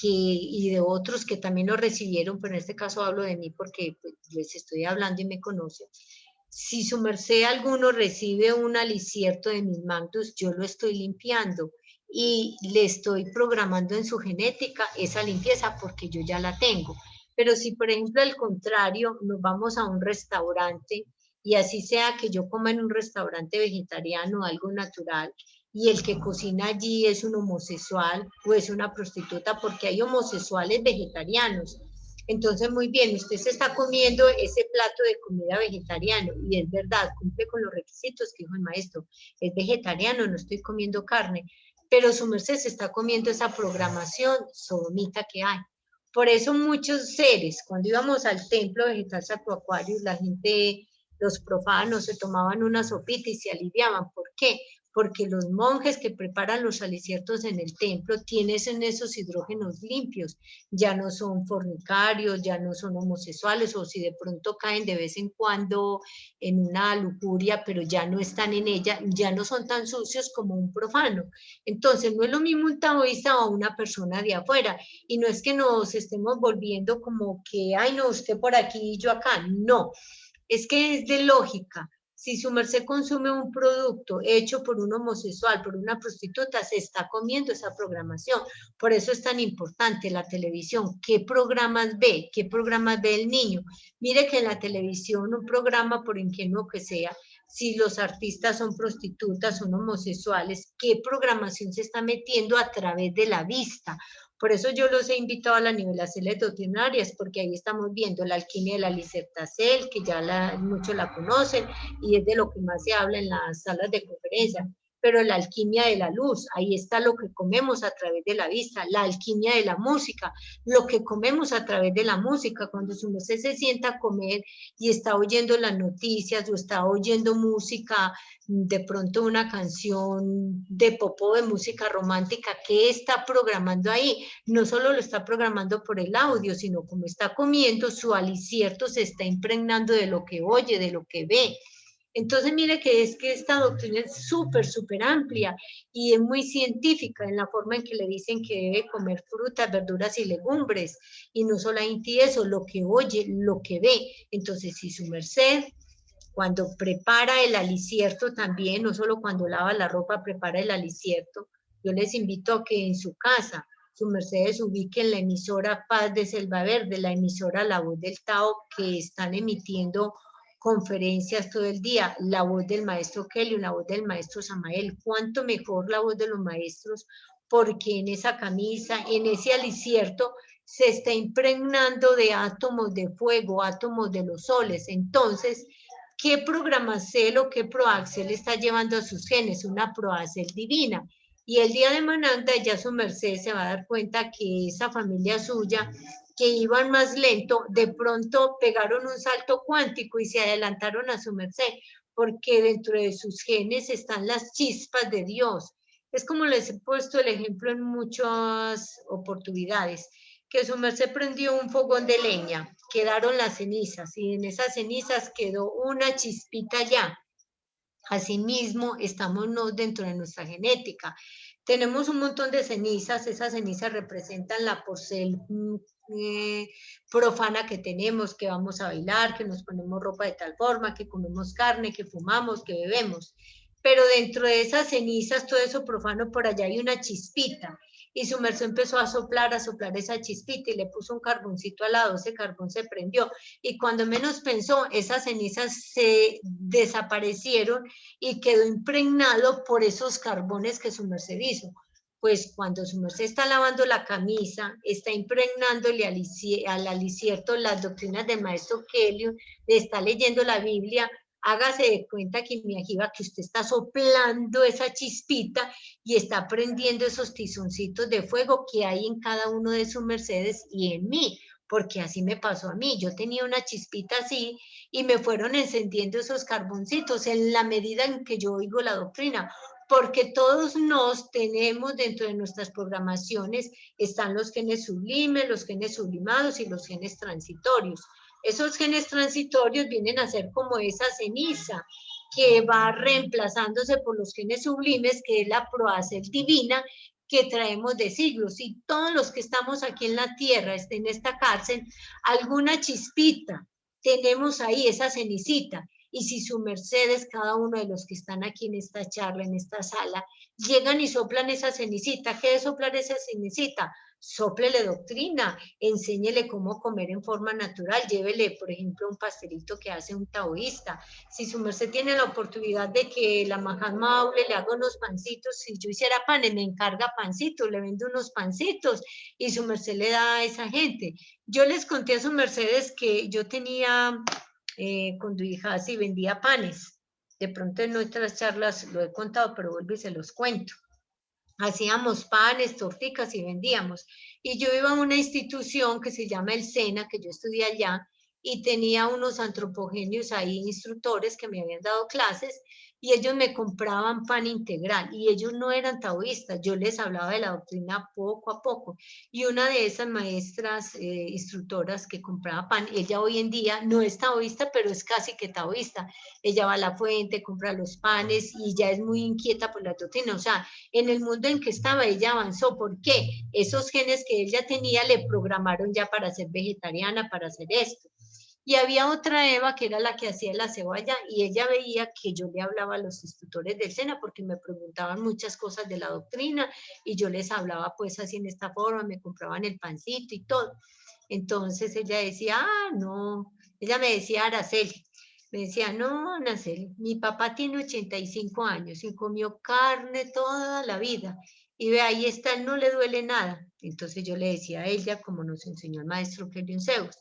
y de otros que también lo recibieron, pero en este caso hablo de mí porque pues, les estoy hablando y me conocen. Si su merced alguno recibe un alicierto de mis mantos, yo lo estoy limpiando y le estoy programando en su genética esa limpieza porque yo ya la tengo. Pero si, por ejemplo, al contrario, nos vamos a un restaurante y así sea que yo coma en un restaurante vegetariano algo natural y el que cocina allí es un homosexual o es una prostituta, porque hay homosexuales vegetarianos. Entonces, muy bien, usted se está comiendo ese plato de comida vegetariano y es verdad, cumple con los requisitos que dijo el maestro, es vegetariano, no estoy comiendo carne, pero su merced se está comiendo esa programación sodomita que hay. Por eso muchos seres, cuando íbamos al templo vegetal Sacro Aquarius, la gente, los profanos, se tomaban una sopita y se aliviaban. ¿Por qué? porque los monjes que preparan los aliciertos en el templo tienen esos hidrógenos limpios, ya no son fornicarios, ya no son homosexuales, o si de pronto caen de vez en cuando en una lujuria, pero ya no están en ella, ya no son tan sucios como un profano. Entonces, no es lo mismo un taoísta o una persona de afuera, y no es que nos estemos volviendo como que, ay, no, usted por aquí y yo acá, no, es que es de lógica. Si su merced consume un producto hecho por un homosexual, por una prostituta, se está comiendo esa programación. Por eso es tan importante la televisión. ¿Qué programas ve? ¿Qué programas ve el niño? Mire que en la televisión un programa, por ingenuo que sea, si los artistas son prostitutas, son homosexuales, ¿qué programación se está metiendo a través de la vista? Por eso yo los he invitado a las nivelaciones doctrinarias, porque ahí estamos viendo la alquimia de la Licertacel, que ya muchos la conocen, y es de lo que más se habla en las salas de conferencia. Pero la alquimia de la luz, ahí está lo que comemos a través de la vista, la alquimia de la música, lo que comemos a través de la música. Cuando su merced se sienta a comer y está oyendo las noticias o está oyendo música, de pronto una canción de pop o de música romántica, ¿qué está programando ahí? No solo lo está programando por el audio, sino como está comiendo, su alicierto se está impregnando de lo que oye, de lo que ve. Entonces, mire que es que esta doctrina es súper, súper amplia y es muy científica en la forma en que le dicen que debe comer frutas, verduras y legumbres. Y no solamente eso, lo que oye, lo que ve. Entonces, si su merced, cuando prepara el alicierto también, no solo cuando lava la ropa, prepara el alicierto, yo les invito a que en su casa, su mercedes ubiquen la emisora Paz de Selva Verde, la emisora La Voz del Tao, que están emitiendo conferencias todo el día, la voz del maestro Kelly, la voz del maestro Samael, cuánto mejor la voz de los maestros, porque en esa camisa, en ese alicierto, se está impregnando de átomos de fuego, átomos de los soles. Entonces, ¿qué Programacel o qué Proaxel está llevando a sus genes? Una Proaxel divina. Y el día de Mananda ya su merced se va a dar cuenta que esa familia suya, que iban más lento, de pronto pegaron un salto cuántico y se adelantaron a su merced, porque dentro de sus genes están las chispas de Dios. Es como les he puesto el ejemplo en muchas oportunidades, que su merced prendió un fogón de leña, quedaron las cenizas y en esas cenizas quedó una chispita ya. Asimismo, estamos dentro de nuestra genética. Tenemos un montón de cenizas, esas cenizas representan la porcel profana que tenemos, que vamos a bailar, que nos ponemos ropa de tal forma, que comemos carne, que fumamos, que bebemos. Pero dentro de esas cenizas, todo eso profano, por allá hay una chispita. Y su merced empezó a soplar esa chispita y le puso un carboncito al lado, ese carbón se prendió. Y cuando menos pensó, esas cenizas se desaparecieron y quedó impregnado por esos carbones que su merced hizo. Pues cuando su merced está lavando la camisa, está impregnándole al alicierto las doctrinas del maestro Kelly, le está leyendo la Biblia, hágase de cuenta que mi ajiba, que usted está soplando esa chispita y está prendiendo esos tizoncitos de fuego que hay en cada uno de sus mercedes y en mí, porque así me pasó a mí. Yo tenía una chispita así y me fueron encendiendo esos carboncitos en la medida en que yo oigo la doctrina, porque todos nos tenemos dentro de nuestras programaciones, están los genes sublimes, los genes sublimados y los genes transitorios. Esos genes transitorios vienen a ser como esa ceniza que va reemplazándose por los genes sublimes, que es la proacel divina que traemos de siglos. Y todos los que estamos aquí en la tierra, en esta cárcel, alguna chispita tenemos ahí, esa cenicita. Y si su mercedes, cada uno de los que están aquí en esta charla, en esta sala, llegan y soplan esa cenicita, ¿qué es soplar esa cenicita? Sóplele doctrina, enséñele cómo comer en forma natural, llévele, por ejemplo, un pastelito que hace un taoísta. Si su merced tiene la oportunidad de que la Mahatma Aule le haga unos pancitos, si yo hiciera panes, me encarga pancitos, le vendo unos pancitos y su merced le da a esa gente. Yo les conté a su mercedes que yo tenía, cuando hija así, vendía panes. De pronto en nuestras charlas lo he contado, pero vuelvo y se los cuento. Hacíamos panes, torticas y vendíamos. Y yo iba a una institución que se llama el SENA, que yo estudié allá, y tenía unos antropogenios ahí, instructores que me habían dado clases, y ellos me compraban pan integral y ellos no eran taoístas, yo les hablaba de la doctrina poco a poco y una de esas maestras instructoras que compraba pan, ella hoy en día no es taoísta, pero es casi que taoísta, ella va a la fuente, compra los panes y ya es muy inquieta por la doctrina, o sea, en el mundo en que estaba ella avanzó, ¿por qué? Esos genes que ella tenía le programaron ya para ser vegetariana, para hacer esto. Y había otra Eva que era la que hacía la cebolla y ella veía que yo le hablaba a los instructores del SENA porque me preguntaban muchas cosas de la doctrina y yo les hablaba pues así en esta forma, me compraban el pancito y todo. Entonces ella decía, no, ella me decía Araceli, me decía, no, Araceli, mi papá tiene 85 años y comió carne toda la vida y ve, ahí está, no le duele nada. Entonces yo le decía a ella, como nos enseñó el maestro Kelvin Zeus,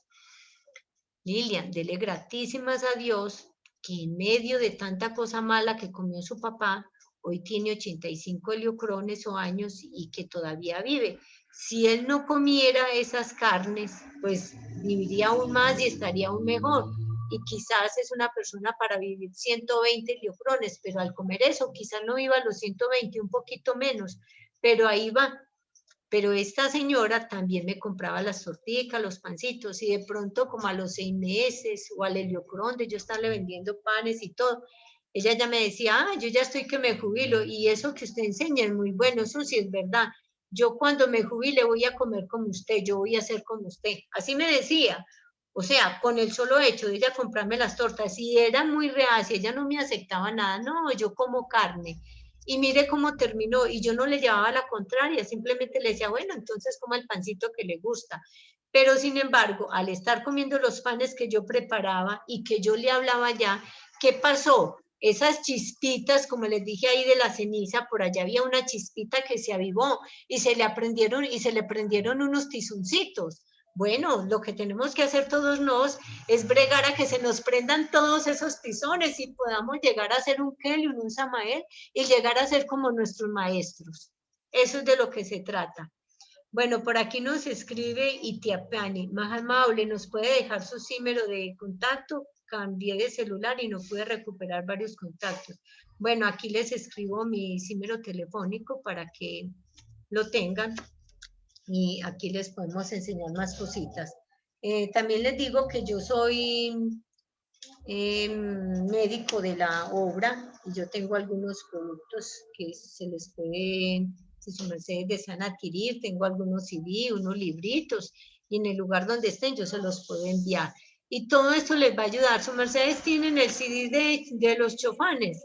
Lilian, dele gratísimas a Dios que en medio de tanta cosa mala que comió su papá, hoy tiene 85 heliocrones o años y que todavía vive. Si él no comiera esas carnes, pues viviría aún más y estaría aún mejor. Y quizás es una persona para vivir 120 heliocrones, pero al comer eso, quizás no viva los 120, un poquito menos, pero ahí va. Pero esta señora también me compraba las torticas, los pancitos, y de pronto como a los 6 meses o al heliocrón de yo estarle vendiendo panes y todo, ella ya me decía, yo ya estoy que me jubilo, y eso que usted enseña es muy bueno, eso sí es verdad. Yo cuando me jubile voy a comer como usted, yo voy a ser como usted. Así me decía. O sea, con el solo hecho de ella comprarme las tortas, y era muy reacia, ella no me aceptaba nada, no, yo como carne. Y mire cómo terminó, y yo no le llevaba la contraria, simplemente le decía, bueno, entonces coma el pancito que le gusta. Pero sin embargo, al estar comiendo los panes que yo preparaba y que yo le hablaba ya, ¿qué pasó? Esas chispitas, como les dije ahí de la ceniza, por allá había una chispita que se avivó y se le prendieron unos tizoncitos. Bueno, lo que tenemos que hacer todos es bregar a que se nos prendan todos esos tizones y podamos llegar a ser un Kelly, un Samael y llegar a ser como nuestros maestros. Eso es de lo que se trata. Bueno, por aquí nos escribe Itiapani, más amable, ¿nos puede dejar su número de contacto? Cambié de celular y no pude recuperar varios contactos. Bueno, aquí les escribo mi número telefónico para que lo tengan y aquí les podemos enseñar más cositas. También les digo que yo soy médico de la obra y yo tengo algunos productos que se les puede, si su merced desean adquirir, tengo algunos CD, unos libritos y en el lugar donde estén yo se los puedo enviar. Y todo esto les va a ayudar. Su mercedes tienen el CD de los chofanes.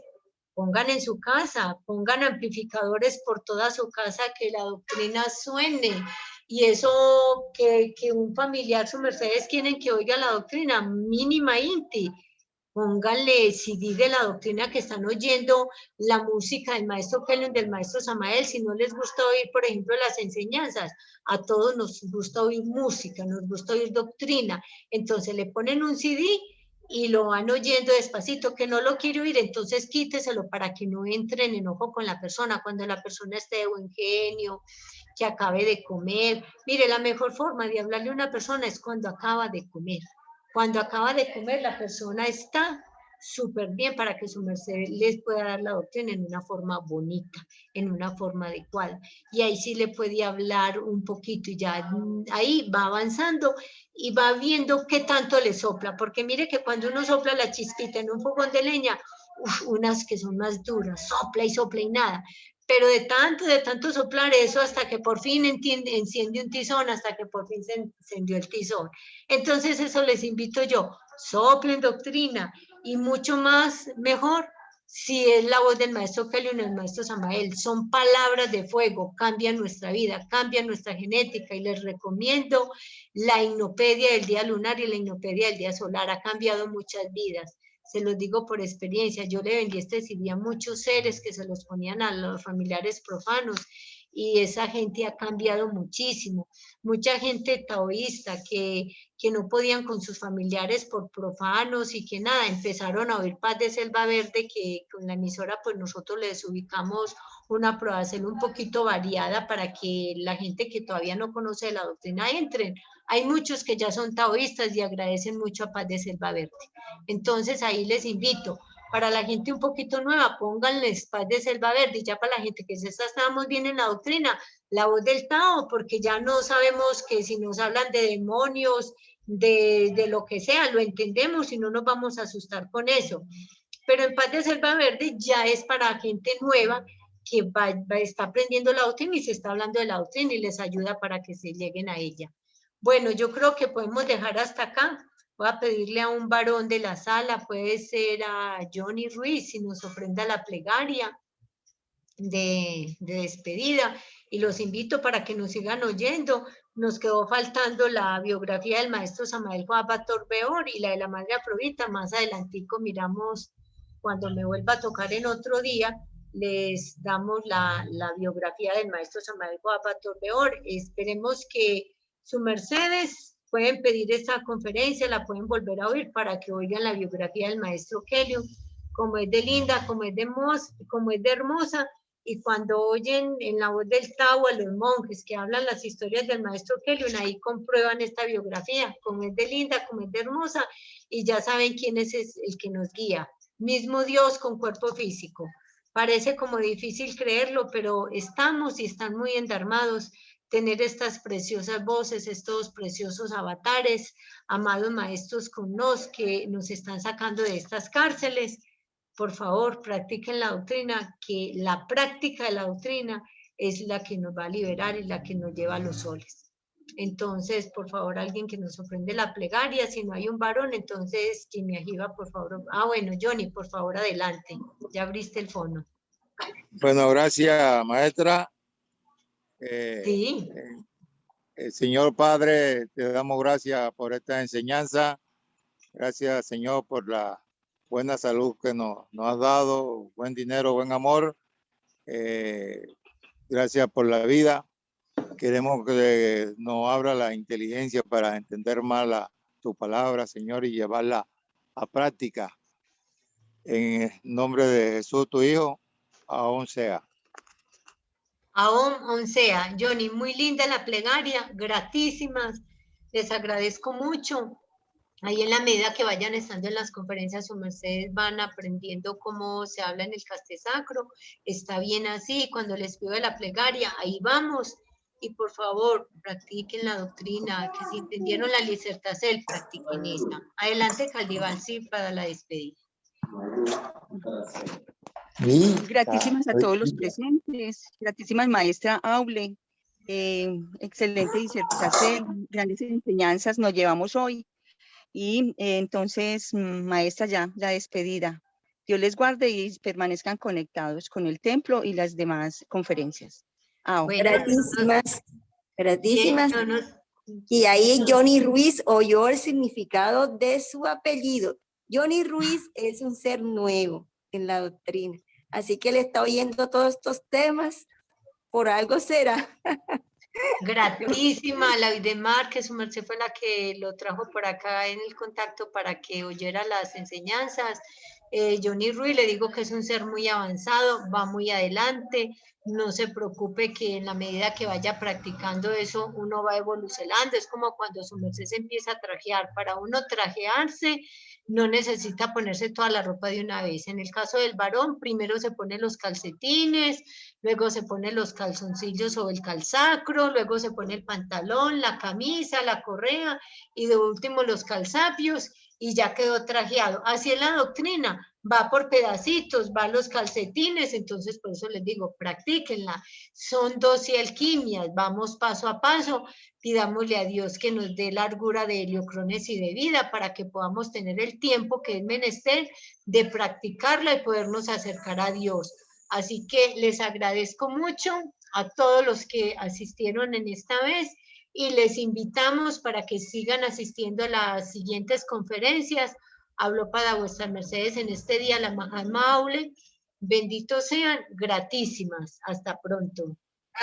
Pongan en su casa, pongan amplificadores por toda su casa que la doctrina suene. Y eso que un familiar, su mercedes, quieren que oiga la doctrina, mínima inti. Pónganle CD de la doctrina que están oyendo, la música del maestro Kelly, del maestro Samael, si no les gusta oír, por ejemplo, las enseñanzas, a todos nos gusta oír música, nos gusta oír doctrina, entonces le ponen un CD y lo van oyendo despacito, que no lo quiere oír, entonces quíteselo para que no entre en enojo con la persona, cuando la persona esté de buen genio, que acabe de comer. Mire, la mejor forma de hablarle a una persona es cuando acaba de comer. Cuando acaba de comer, la persona está súper bien para que su merced les pueda dar la doctrina en una forma bonita, en una forma adecuada. Y ahí sí le puede hablar un poquito y ya ahí va avanzando y va viendo qué tanto le sopla. Porque mire que cuando uno sopla la chispita en un fogón de leña, unas que son más duras, sopla y nada. Pero de tanto soplar eso hasta que por fin enciende un tizón, hasta que por fin se encendió el tizón. Entonces eso les invito yo, soplen doctrina y mucho más mejor si es la voz del maestro Kelly o del maestro Samael. Son palabras de fuego, cambian nuestra vida, cambian nuestra genética y les recomiendo la hipnopedia del día lunar y la hipnopedia del día solar. Ha cambiado muchas vidas. Se los digo por experiencia, yo le vendí este CD a muchos seres que se los ponían a los familiares profanos y esa gente ha cambiado muchísimo. Mucha gente taoísta que no podían con sus familiares por profanos y que nada, empezaron a oír Paz de Selva Verde, que con la emisora pues nosotros les ubicamos una prueba un poquito variada para que la gente que todavía no conoce la doctrina entren. Hay muchos que ya son taoístas y agradecen mucho a Paz de Selva Verde. Entonces ahí les invito Para la gente un poquito nueva, pónganles Paz de Selva Verde, y ya para la gente que se estábamos bien en la doctrina, la voz del Tao, porque ya no sabemos que si nos hablan de demonios, de lo que sea, lo entendemos y no nos vamos a asustar con eso. Pero en Paz de Selva Verde ya es para gente nueva que está aprendiendo la doctrina y se está hablando de la doctrina y les ayuda para que se lleguen a ella. Bueno, yo creo que podemos dejar hasta acá. Voy a pedirle a un varón de la sala, puede ser a Johnny Ruiz, si nos ofrenda la plegaria de despedida, y los invito para que nos sigan oyendo. Nos quedó faltando la biografía del maestro Samael Joab Torbeor y la de la madre Afrodita. Más adelantico miramos, cuando me vuelva a tocar en otro día, les damos la biografía del maestro Samael Joab Torbeor. Esperemos que su mercedes pueden pedir esta conferencia, la pueden volver a oír para que oigan la biografía del maestro Kelly, como es de linda, como es de hermosa. Y cuando oyen en la voz del Tao a los monjes que hablan las historias del maestro Kelly, ahí comprueban esta biografía, como es de linda, como es de hermosa, y ya saben quién es el que nos guía. Mismo Dios con cuerpo físico. Parece como difícil creerlo, pero estamos y están muy endarmados tener estas preciosas voces, estos preciosos avatares, amados maestros con nos, que nos están sacando de estas cárceles. Por favor, practiquen la doctrina, que la práctica de la doctrina es la que nos va a liberar y la que nos lleva a los soles. Entonces, por favor, alguien que nos ofrende la plegaria. Si no hay un varón, entonces, Jimmy Ajiva, por favor. Ah, bueno, Johnny, por favor, adelante. Ya abriste el fono. Bueno, gracias, maestra. Sí. Señor Padre, te damos gracias por esta enseñanza. Gracias, Señor, por la buena salud que nos has dado, buen dinero, buen amor. Gracias por la vida. Queremos que nos abra la inteligencia para entender más tu palabra, Señor, y llevarla a práctica. En el nombre de Jesús, tu Hijo, aún sea. Aún sea. Johnny, muy linda la plegaria, gratísimas. Les agradezco mucho. Ahí en la medida que vayan estando en las conferencias, sus mercedes van aprendiendo cómo se habla en el castesacro. Está bien así. Cuando les pido de la plegaria, ahí vamos. Y por favor, practiquen la doctrina, que si entendieron la Licertacel, practiquen esta. Adelante, Caldival, sí, para la despedida. Gratísimas a todos los presentes, gratísimas maestra Aule, excelente disertación, grandes enseñanzas nos llevamos hoy. Y entonces, maestra, ya despedida. Dios les guarde y permanezcan conectados con el templo y las demás conferencias. Bueno, gratísimas. Y ahí Johnny Ruiz oyó el significado de su apellido. Johnny Ruiz es un ser nuevo en la doctrina. Así que él está oyendo todos estos temas, por algo será. Gratísima, la Videmar, que su merced fue la que lo trajo por acá en el contacto para que oyera las enseñanzas. Johnny Ruiz, le digo que es un ser muy avanzado, va muy adelante, no se preocupe que en la medida que vaya practicando eso, uno va evolucionando. Es como cuando su merced se empieza a trajear. Para uno trajearse, no necesita ponerse toda la ropa de una vez. En el caso del varón, primero se pone los calcetines, luego se pone los calzoncillos o el calzacro, luego se pone el pantalón, la camisa, la correa y de último los calzapios y ya quedó trajeado. Así es la doctrina, va por pedacitos, va los calcetines, entonces por eso les digo, practíquenla. Son 12 alquimias, vamos paso a paso, pidámosle a Dios que nos dé largura de heliocrones y de vida para que podamos tener el tiempo que es menester de practicarla y podernos acercar a Dios. Así que les agradezco mucho a todos los que asistieron en esta vez y les invitamos para que sigan asistiendo a las siguientes conferencias. Hablo para vuestras mercedes en este día, la Mahatma Aule. Benditos sean, gratísimas. Hasta pronto.